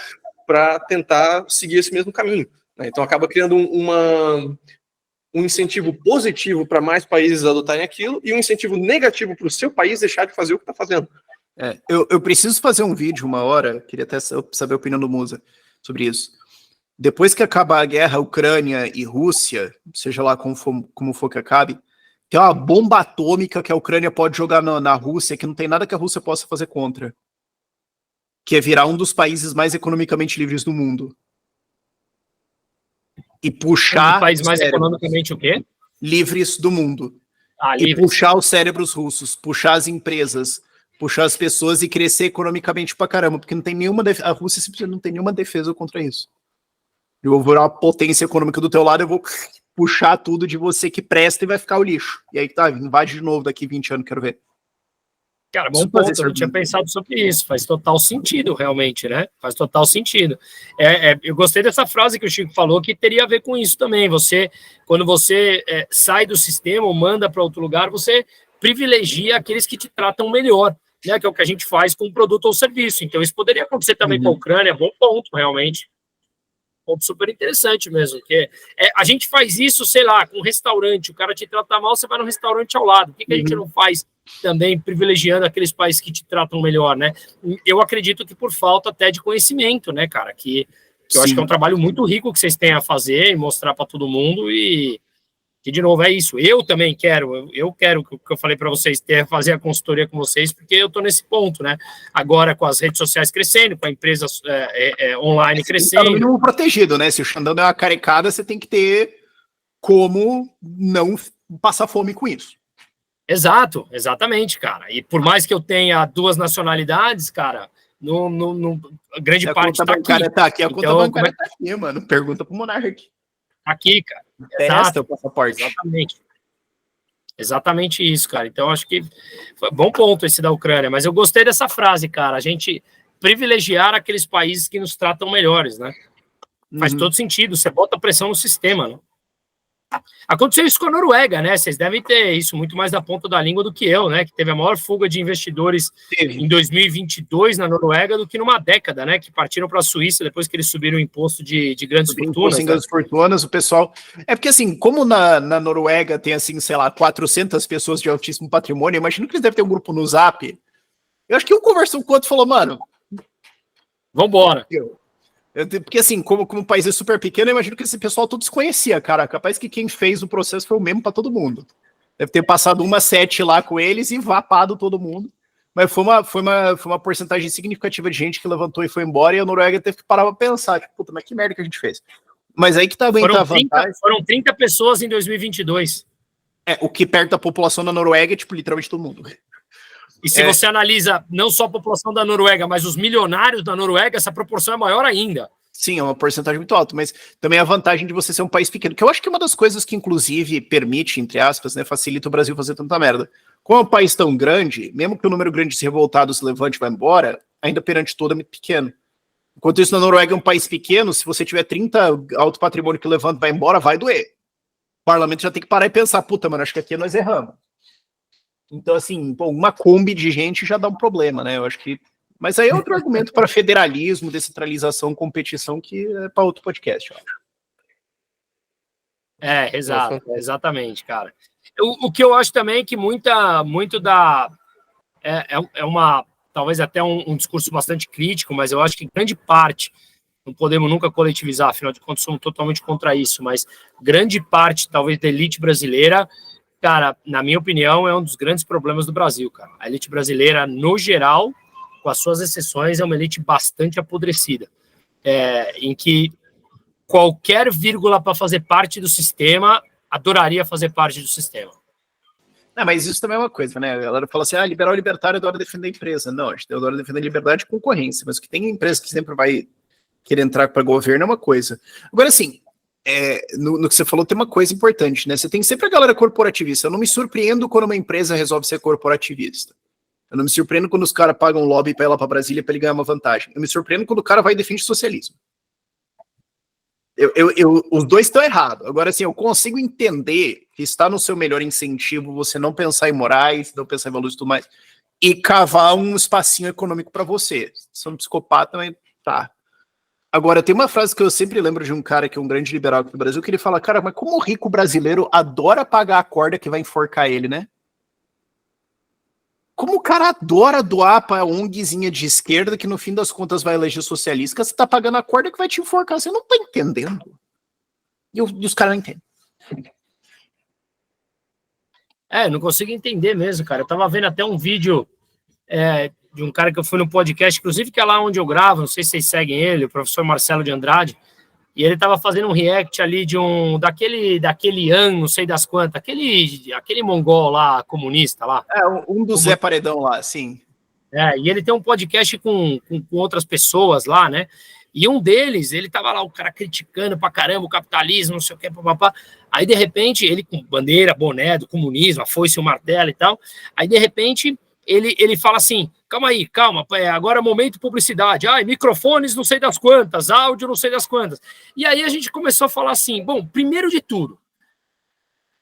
para tentar seguir esse mesmo caminho. Né? Então acaba criando um incentivo positivo para mais países adotarem aquilo e um incentivo negativo para o seu país deixar de fazer o que está fazendo. Eu preciso fazer um vídeo uma hora, queria até saber a opinião do Musa sobre isso. Depois que acabar a guerra Ucrânia e Rússia, seja lá como for que acabe, tem uma bomba atômica que a Ucrânia pode jogar na Rússia, que não tem nada que a Rússia possa fazer contra. Que é virar um dos países mais economicamente livres do mundo. E puxar... Um país mais economicamente o quê? Livres do mundo. E Livres. puxar os cérebros russos, puxar as empresas, puxar as pessoas e crescer economicamente pra caramba, porque não tem nenhuma a Rússia simplesmente não tem nenhuma defesa contra isso. Eu vou virar uma potência econômica do teu lado, eu vou puxar tudo de você que presta e vai ficar o lixo. E aí tá, invade de novo daqui 20 anos, quero ver. Cara, bom ponto, eu não tinha pensado sobre isso, faz total sentido realmente, né? Faz total sentido. Eu gostei dessa frase que o Chico falou, que teria a ver com isso também. Quando você sai do sistema ou manda para outro lugar, você privilegia aqueles que te tratam melhor, né? Que é o que a gente faz com um produto ou serviço. Então isso poderia acontecer também com a Ucrânia, bom ponto, realmente. Ponto super interessante mesmo, que a gente faz isso, sei lá, com um restaurante, o cara te trata mal, você vai no restaurante ao lado. Por que a gente não faz também privilegiando aqueles países que te tratam melhor, né? Eu acredito que por falta até de conhecimento, né, cara, que eu acho que é um trabalho muito rico que vocês têm a fazer e mostrar para todo mundo e que, de novo, é isso. Eu também quero, que eu falei para vocês, fazer a consultoria com vocês, porque eu estou nesse ponto, né? Agora, com as redes sociais crescendo, com a empresa online crescendo. Tá no mínimo protegido, né? Se o Xandão der uma carecada, você tem que ter como não passar fome com isso. Exato, exatamente, cara. E por mais que eu tenha 2 nacionalidades, cara, grande parte tá aqui. Tá aqui. A conta bancária tá aqui, mano. Pergunta pro Monark. Aqui, cara. Exato, o passaporte. Exatamente isso, cara. Então, acho que foi bom ponto esse da Ucrânia, mas eu gostei dessa frase, cara. A gente privilegiar aqueles países que nos tratam melhores, né? Faz todo sentido. Você bota pressão no sistema, né? Aconteceu isso com a Noruega, né? Vocês devem ter isso muito mais na ponta da língua do que eu, né? Que teve a maior fuga de investidores em 2022 na Noruega do que numa década, né? Que partiram para a Suíça depois que eles subiram o imposto de grandes fortunas. Grandes fortunas, o pessoal... É porque, assim, como na Noruega tem, assim, sei lá, 400 pessoas de altíssimo patrimônio, imagino que eles devem ter um grupo no Zap. Eu acho que um conversou com o outro e falou, mano... Vambora. Porque, assim, como o país é super pequeno, eu imagino que esse pessoal todo se conhecia, cara. Capaz que quem fez o processo foi o mesmo para todo mundo. Deve ter passado uma set lá com eles e vapado todo mundo. Mas foi uma porcentagem significativa de gente que levantou e foi embora, e a Noruega teve que parar pra pensar, tipo, puta, mas que merda que a gente fez. Mas aí que tá bem a vantagem. Foram 30 pessoas em 2022. O que perto da população da Noruega é, tipo, literalmente todo mundo. E se você analisa não só a população da Noruega, mas os milionários da Noruega, essa proporção é maior ainda. Sim, é uma porcentagem muito alta, mas também a vantagem de você ser um país pequeno, que eu acho que é uma das coisas que, inclusive, permite, entre aspas, né, facilita o Brasil fazer tanta merda. Como é um país tão grande, mesmo que o número grande de revoltados levante e vá embora, ainda perante todo é muito pequeno. Enquanto isso, na Noruega é um país pequeno, se você tiver 30 alto patrimônio que levanta e vai embora, vai doer. O parlamento já tem que parar e pensar, puta, mano, acho que aqui nós erramos. Então, assim, pô, uma Kombi de gente já dá um problema, né? Eu acho que... Mas aí é outro argumento para federalismo, descentralização, competição, que é para outro podcast, eu acho. Exatamente, cara. O que eu acho também é que muito da... talvez até um discurso bastante crítico, mas eu acho que grande parte, não podemos nunca coletivizar, afinal de contas somos totalmente contra isso, mas grande parte, talvez, da elite brasileira, cara, na minha opinião, é um dos grandes problemas do Brasil, cara. A elite brasileira, no geral, com as suas exceções, é uma elite bastante apodrecida, em que qualquer vírgula para fazer parte do sistema, adoraria fazer parte do sistema. Não, mas isso também é uma coisa, né? A galera fala assim, liberal e libertário adora defender a empresa. Não, a gente adora defender a liberdade e concorrência, mas o que tem empresa que sempre vai querer entrar para governo é uma coisa. Agora, assim, no que você falou tem uma coisa importante, né? Você tem sempre a galera corporativista. Eu não me surpreendo quando uma empresa resolve ser corporativista. Eu não me surpreendo quando os caras pagam lobby para ir lá para Brasília para ele ganhar uma vantagem. Eu me surpreendo quando o cara vai e defende socialismo. Os dois estão errados. Agora, assim, eu consigo entender que está no seu melhor incentivo você não pensar em morais, não pensar em valores e tudo mais, e cavar um espacinho econômico para você. Se é um psicopata, mas tá. Agora, tem uma frase que eu sempre lembro de um cara que é um grande liberal aqui do Brasil, que ele fala, cara, mas como o rico brasileiro adora pagar a corda que vai enforcar ele, né? como o cara adora doar pra ONGzinha de esquerda que no fim das contas vai eleger socialista, você tá pagando a corda que vai te enforcar, você não tá entendendo. E os caras não entendem. Não consigo entender mesmo, cara. Eu tava vendo até um vídeo de um cara que eu fui no podcast, inclusive que é lá onde eu gravo, não sei se vocês seguem ele, o professor Marcelo de Andrade, e ele tava fazendo um react ali daquele ano, não sei das quantas, aquele mongol lá, comunista lá. Um do Zé Paredão lá, sim. E ele tem um podcast com outras pessoas lá, né? E um deles, ele tava lá, o cara criticando pra caramba o capitalismo, não sei o que, papapá. Aí, de repente, ele com bandeira, boné do comunismo, a foice e o martelo e tal. Aí, de repente, ele fala assim, calma, agora é momento publicidade. Microfones não sei das quantas, áudio não sei das quantas. E aí a gente começou a falar assim, bom, primeiro de tudo,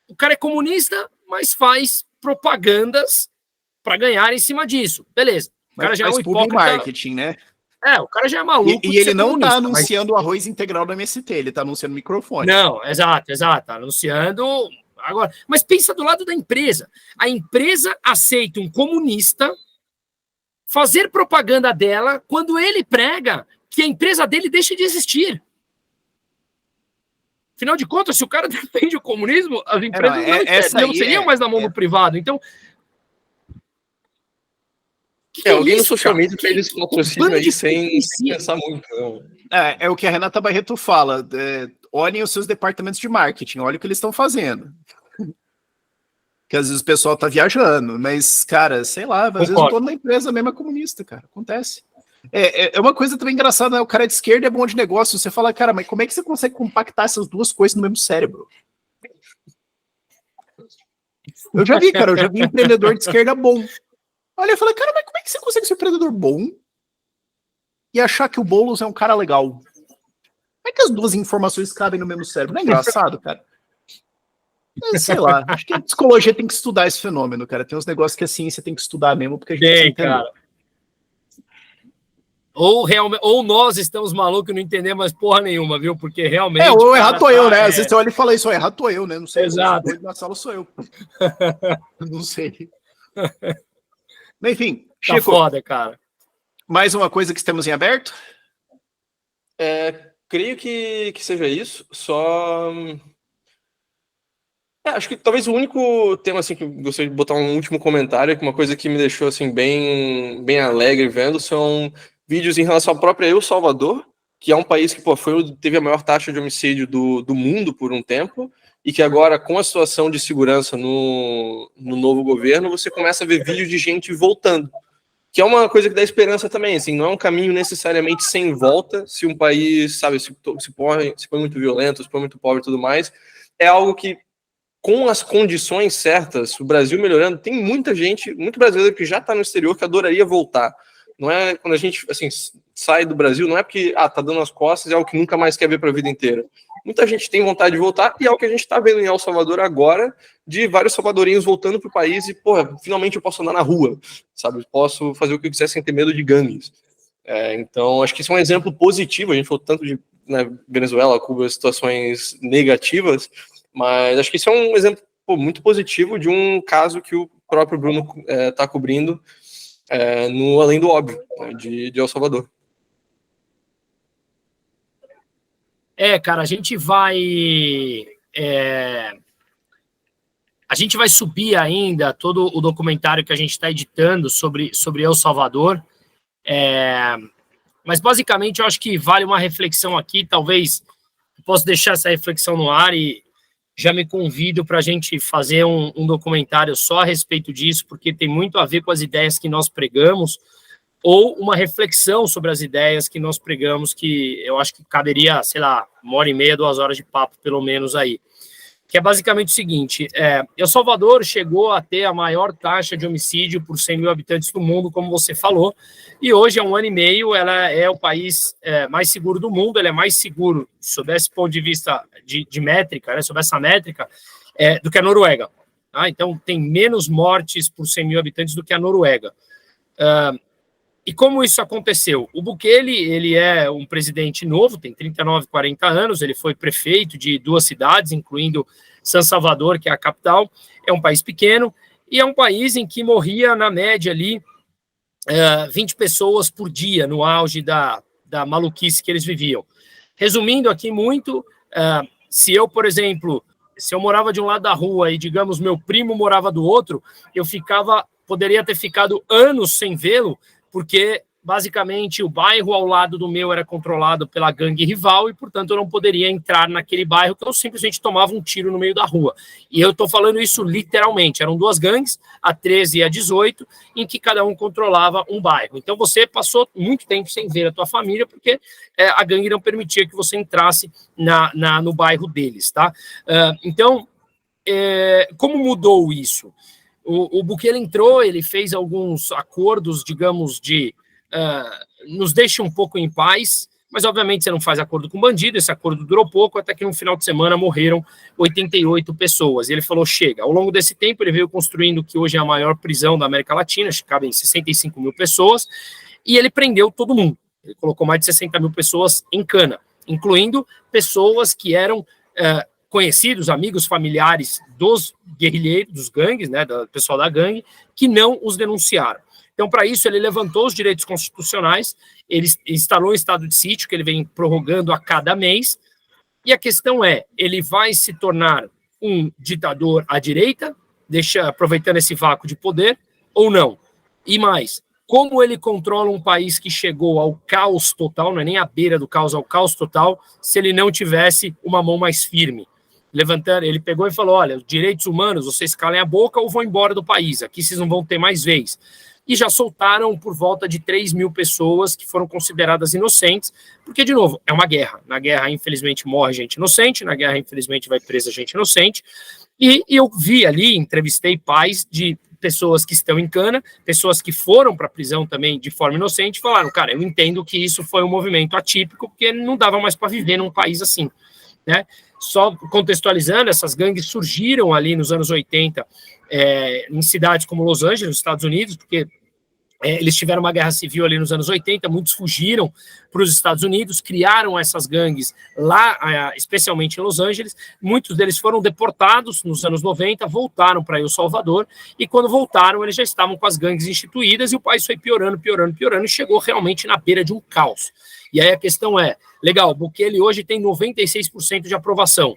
o cara é comunista, mas faz propagandas para ganhar em cima disso. Beleza. O cara já é um hipócrita. Marketing, né? O cara já é maluco. E ele não tá anunciando o arroz integral da MST, ele tá anunciando microfone. Não, exato, tá anunciando agora. Mas pensa do lado da empresa. A empresa aceita um comunista fazer propaganda dela quando ele prega que a empresa dele deixa de existir. Afinal de contas, se o cara defende o comunismo, as empresas não seriam mais na mão do privado. Então, alguém no social media fez esse patrocínio aí sem pensar muito. Não. É o que a Renata Barreto fala. Olhem os seus departamentos de marketing, olhem o que eles estão fazendo. Que às vezes o pessoal tá viajando, mas, cara, sei lá, às vezes o dono da empresa mesmo é comunista, cara. Acontece. É uma coisa também engraçada, né? O cara de esquerda é bom de negócio. Você fala, cara, mas como é que você consegue compactar essas duas coisas no mesmo cérebro? Eu já vi empreendedor de esquerda bom. Olha, eu falei, cara, mas como é que você consegue ser um empreendedor bom e achar que o Boulos é um cara legal? Como é que as duas informações cabem no mesmo cérebro? Não é engraçado, cara? Sei lá, acho que a psicologia tem que estudar esse fenômeno, cara. Tem uns negócios que a ciência tem que estudar mesmo, porque a gente tem, cara. Ou nós estamos malucos e não entendemos mais porra nenhuma, viu? Porque realmente... ou errado tô eu, né? Às vezes você olha e fala isso, errado tô eu, né? Não sei. Exato. Na sala sou eu. Não sei. Enfim, Chico, tá foda, cara. Mais uma coisa que estamos em aberto? Creio que seja isso. Só... acho que talvez o único tema assim, que eu gostaria de botar um último comentário, que uma coisa que me deixou assim, bem alegre vendo, são vídeos em relação ao próprio El Salvador, que é um país que teve a maior taxa de homicídio do mundo por um tempo, e que agora, com a situação de segurança no novo governo, você começa a ver vídeos de gente voltando, que é uma coisa que dá esperança também, assim, não é um caminho necessariamente sem volta, se um país, sabe, se põe muito violento, se põe muito pobre e tudo mais, é algo que, com as condições certas, o Brasil melhorando, tem muita gente, muito brasileiro que já está no exterior que adoraria voltar. Não é quando a gente assim, sai do Brasil, não é porque tá dando as costas, é algo que nunca mais quer ver para a vida inteira. Muita gente tem vontade de voltar e é o que a gente está vendo em El Salvador agora, de vários salvadorinhos voltando para o país e, finalmente eu posso andar na rua, sabe? Posso fazer o que eu quiser sem ter medo de gangues. Então, acho que isso é um exemplo positivo. A gente falou tanto de Venezuela, Cuba, situações negativas, mas acho que isso é um exemplo muito positivo de um caso que o próprio Bruno está cobrindo no Além do Óbvio, né, de El Salvador. Cara, a gente vai subir ainda todo o documentário que a gente está editando sobre El Salvador, mas basicamente eu acho que vale uma reflexão aqui, talvez eu posso deixar essa reflexão no ar e já me convido para a gente fazer um documentário só a respeito disso, porque tem muito a ver com as ideias que nós pregamos, ou uma reflexão sobre as ideias que nós pregamos, que eu acho que caberia, sei lá, 1h30, 2 horas de papo, pelo menos aí. Que é basicamente o seguinte, El Salvador chegou a ter a maior taxa de homicídio por 100 mil habitantes do mundo, como você falou, e hoje, há 1 ano e meio, ela é o país mais seguro do mundo, ela é mais seguro, sob esse ponto de vista de métrica, né, sob essa métrica, do que a Noruega. Tá? Então, tem menos mortes por 100 mil habitantes do que a Noruega. E como isso aconteceu? O Bukele, ele é um presidente novo, tem 39, 40 anos, ele foi prefeito de 2 cidades, incluindo San Salvador, que é a capital, é um país pequeno, e é um país em que morria, na média, ali, 20 pessoas por dia, no auge da maluquice que eles viviam. Resumindo aqui muito, se eu, por exemplo, se eu morava de um lado da rua e, digamos, meu primo morava do outro, eu poderia ter ficado anos sem vê-lo, porque basicamente o bairro ao lado do meu era controlado pela gangue rival e, portanto, eu não poderia entrar naquele bairro que eu simplesmente tomava um tiro no meio da rua. E eu estou falando isso literalmente. Eram duas gangues, a 13 e a 18, em que cada um controlava um bairro. Então você passou muito tempo sem ver a tua família porque a gangue não permitia que você entrasse no bairro deles, tá? Então, como mudou isso? O Bukele entrou, ele fez alguns acordos, digamos, nos deixa um pouco em paz, mas obviamente você não faz acordo com bandido, esse acordo durou pouco, até que no final de semana morreram 88 pessoas, e ele falou, chega. Ao longo desse tempo ele veio construindo o que hoje é a maior prisão da América Latina, acho que cabem 65 mil pessoas, e ele prendeu todo mundo, ele colocou mais de 60 mil pessoas em cana, incluindo pessoas que eram conhecidos, amigos, familiares dos guerrilheiros, dos gangues, né, do pessoal da gangue, que não os denunciaram. Então, para isso, ele levantou os direitos constitucionais, ele instalou um estado de sítio, que ele vem prorrogando a cada mês, e a questão é, ele vai se tornar um ditador à direita, aproveitando esse vácuo de poder, ou não? E mais, como ele controla um país que chegou ao caos total, não é nem à beira do caos, ao caos total, se ele não tivesse uma mão mais firme? Levantando, ele pegou e falou, olha, os direitos humanos, vocês calem a boca ou vão embora do país, aqui vocês não vão ter mais vez. E já soltaram por volta de 3 mil pessoas que foram consideradas inocentes, porque, de novo, é uma guerra. Na guerra, infelizmente, morre gente inocente, na guerra, infelizmente, vai presa gente inocente. E eu vi ali, entrevistei pais de pessoas que estão em cana, pessoas que foram para a prisão também de forma inocente, falaram, cara, eu entendo que isso foi um movimento atípico, porque não dava mais para viver num país assim, né? Só contextualizando, essas gangues surgiram ali nos anos 80 em cidades como Los Angeles, nos Estados Unidos, porque eles tiveram uma guerra civil ali nos anos 80, muitos fugiram para os Estados Unidos, criaram essas gangues lá, especialmente em Los Angeles, muitos deles foram deportados nos anos 90, voltaram para El Salvador, e quando voltaram eles já estavam com as gangues instituídas, e o país foi piorando, piorando, piorando, e chegou realmente na beira de um caos. E aí a questão é, legal, o Bukele hoje tem 96% de aprovação,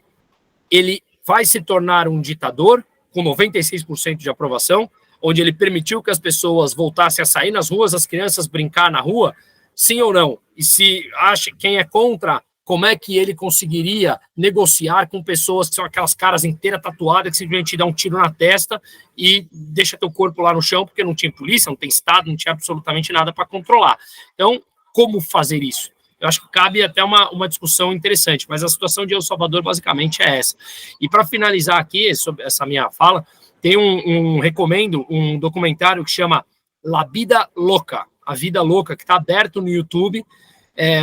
ele vai se tornar um ditador com 96% de aprovação, onde ele permitiu que as pessoas voltassem a sair nas ruas, as crianças brincar na rua, sim ou não? E se acha quem é contra, como é que ele conseguiria negociar com pessoas que são aquelas caras inteiras tatuadas, que simplesmente dá um tiro na testa e deixa teu corpo lá no chão, porque não tinha polícia, não tem Estado, não tinha absolutamente nada para controlar. Então, como fazer isso? Eu acho que cabe até uma discussão interessante, mas a situação de El Salvador basicamente é essa. E para finalizar aqui, sobre essa minha fala, tem recomendo um documentário que chama La Vida Loca, A Vida Louca, que está aberto no YouTube.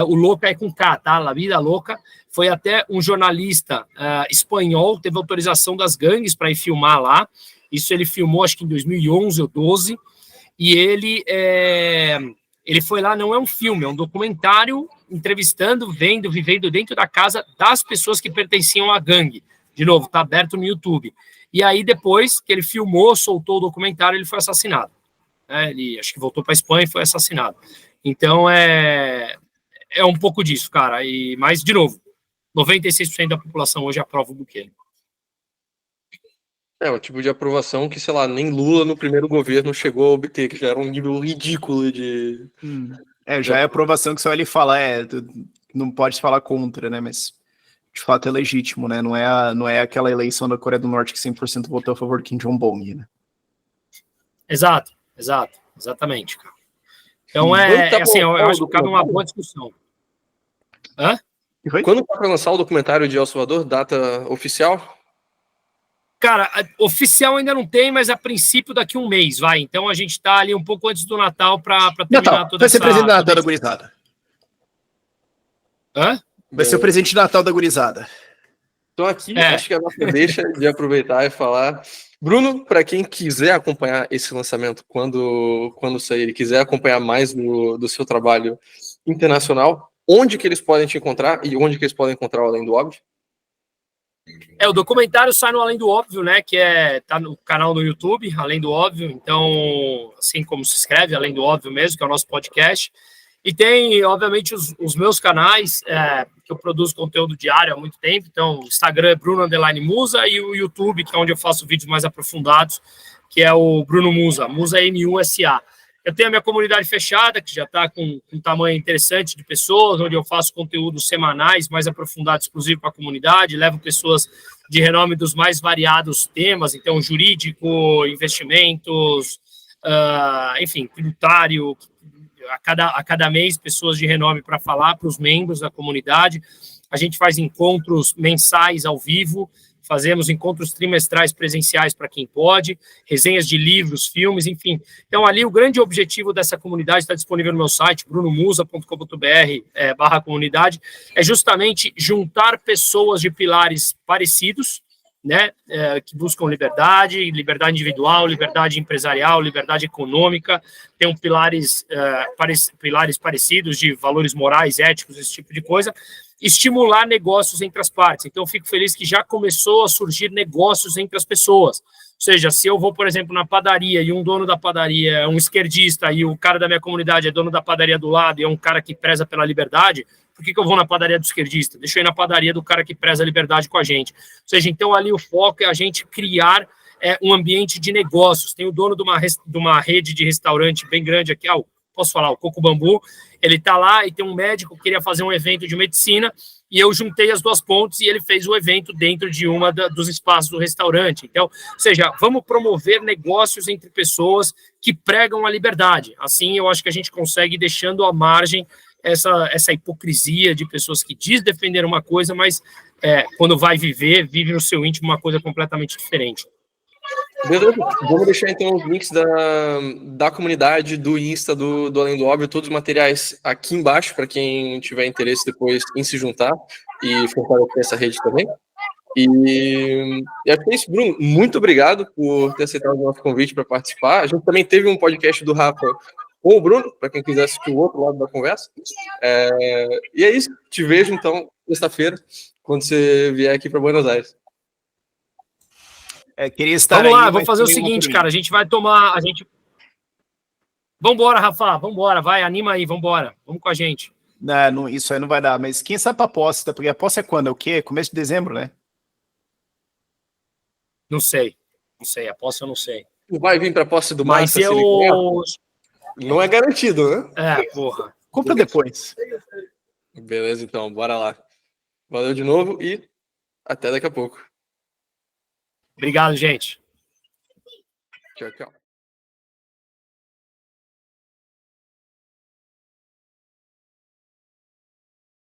O Louca é com K, tá? La Vida Loca. Foi até um jornalista espanhol, teve autorização das gangues para ir filmar lá. Isso ele filmou, acho que em 2011 ou 12. E ele foi lá, não é um filme, é um documentário entrevistando, vivendo dentro da casa das pessoas que pertenciam à gangue. De novo, está aberto no YouTube. E aí, depois que ele filmou, soltou o documentário, ele foi assassinado. Ele acho que voltou para a Espanha e foi assassinado. Então, é um pouco disso, cara. Mas, de novo, 96% da população hoje aprova o Bukele. É o tipo de aprovação que, sei lá, nem Lula no primeiro governo chegou a obter, que já era um nível ridículo de... Já é aprovação que só ele fala, não pode falar contra, né, mas de fato é legítimo, né, não é aquela eleição da Coreia do Norte que 100% votou a favor de Kim Jong-un, né. Exatamente, cara. Então, eu acho que cabe uma boa discussão. Hã? Quando tá para lançar o documentário de El Salvador, data oficial? Cara, oficial ainda não tem, mas a princípio daqui a um mês, vai. Então a gente tá ali um pouco antes do Natal para terminar toda essa... Vai ser presente de Natal da gurizada. Hã? Vai ser o presente de Natal da gurizada. Então aqui, acho que a nossa deixa de aproveitar e falar. Bruno, para quem quiser acompanhar esse lançamento quando sair, quiser acompanhar mais do seu trabalho internacional, onde que eles podem te encontrar e onde que eles podem encontrar o Além do Óbvio? O documentário sai no Além do Óbvio, né? Que tá no canal do YouTube, Além do Óbvio. Então, assim como se escreve, Além do Óbvio mesmo, que é o nosso podcast. E tem, obviamente, os meus canais, que eu produzo conteúdo diário há muito tempo. Então, o Instagram é Bruno Musa e o YouTube, que é onde eu faço vídeos mais aprofundados, que é o Bruno Musa, Musa MUSA. Eu tenho a minha comunidade fechada, que já está com um tamanho interessante de pessoas, onde eu faço conteúdos semanais mais aprofundados, exclusivo para a comunidade, levo pessoas de renome dos mais variados temas, então jurídico, investimentos, enfim, tributário, a cada mês, pessoas de renome para falar para os membros da comunidade. A gente faz encontros mensais ao vivo, fazemos encontros trimestrais presenciais para quem pode, resenhas de livros, filmes, enfim. Então, ali, o grande objetivo dessa comunidade está disponível no meu site, brunomusa.com.br/comunidade, é justamente juntar pessoas de pilares parecidos, né, que buscam liberdade individual, liberdade empresarial, liberdade econômica, tem pilares parecidos de valores morais, éticos, esse tipo de coisa, estimular negócios entre as partes. Então, eu fico feliz que já começou a surgir negócios entre as pessoas. Ou seja, se eu vou, por exemplo, na padaria e um dono da padaria é um esquerdista e o cara da minha comunidade é dono da padaria do lado e é um cara que preza pela liberdade, por que eu vou na padaria do esquerdista? Deixa eu ir na padaria do cara que preza a liberdade com a gente. Ou seja, então ali o foco é a gente criar um ambiente de negócios. Tem o dono de uma rede de restaurante bem grande aqui, posso falar, o Coco Bambu, ele está lá e tem um médico que queria fazer um evento de medicina e eu juntei as duas pontes e ele fez o evento dentro de dos espaços do restaurante. Então, ou seja, vamos promover negócios entre pessoas que pregam a liberdade. Assim, eu acho que a gente consegue ir deixando à margem essa hipocrisia de pessoas que diz defender uma coisa, mas quando vai viver, vive no seu íntimo uma coisa completamente diferente. Beleza, vamos deixar então os links da comunidade, do Insta, do Além do Óbvio, todos os materiais aqui embaixo, para quem tiver interesse depois em se juntar e fortalecer essa rede também. E acho que é isso, Bruno. Muito obrigado por ter aceitado o nosso convite para participar. A gente também teve um podcast do Rafa com o Bruno, para quem quiser assistir o outro lado da conversa. E é isso. Te vejo então sexta-feira, quando você vier aqui para Buenos Aires. Queria estar Vamos lá, aí, vou fazer o seguinte, cara. A gente vai tomar. Vambora, Rafa, vambora, vai, anima aí, vambora. Vamos com a gente. Não, isso aí não vai dar, mas quem sabe pra posse, porque a posse é quando? É o quê? Começo de dezembro, né? Não sei, a posse eu não sei. Vai vir para a posse do Mas Massa? Não é garantido, né? Porra. Compra depois. Beleza, então, bora lá. Valeu de novo e até daqui a pouco. Obrigado, gente. Tchau, tchau.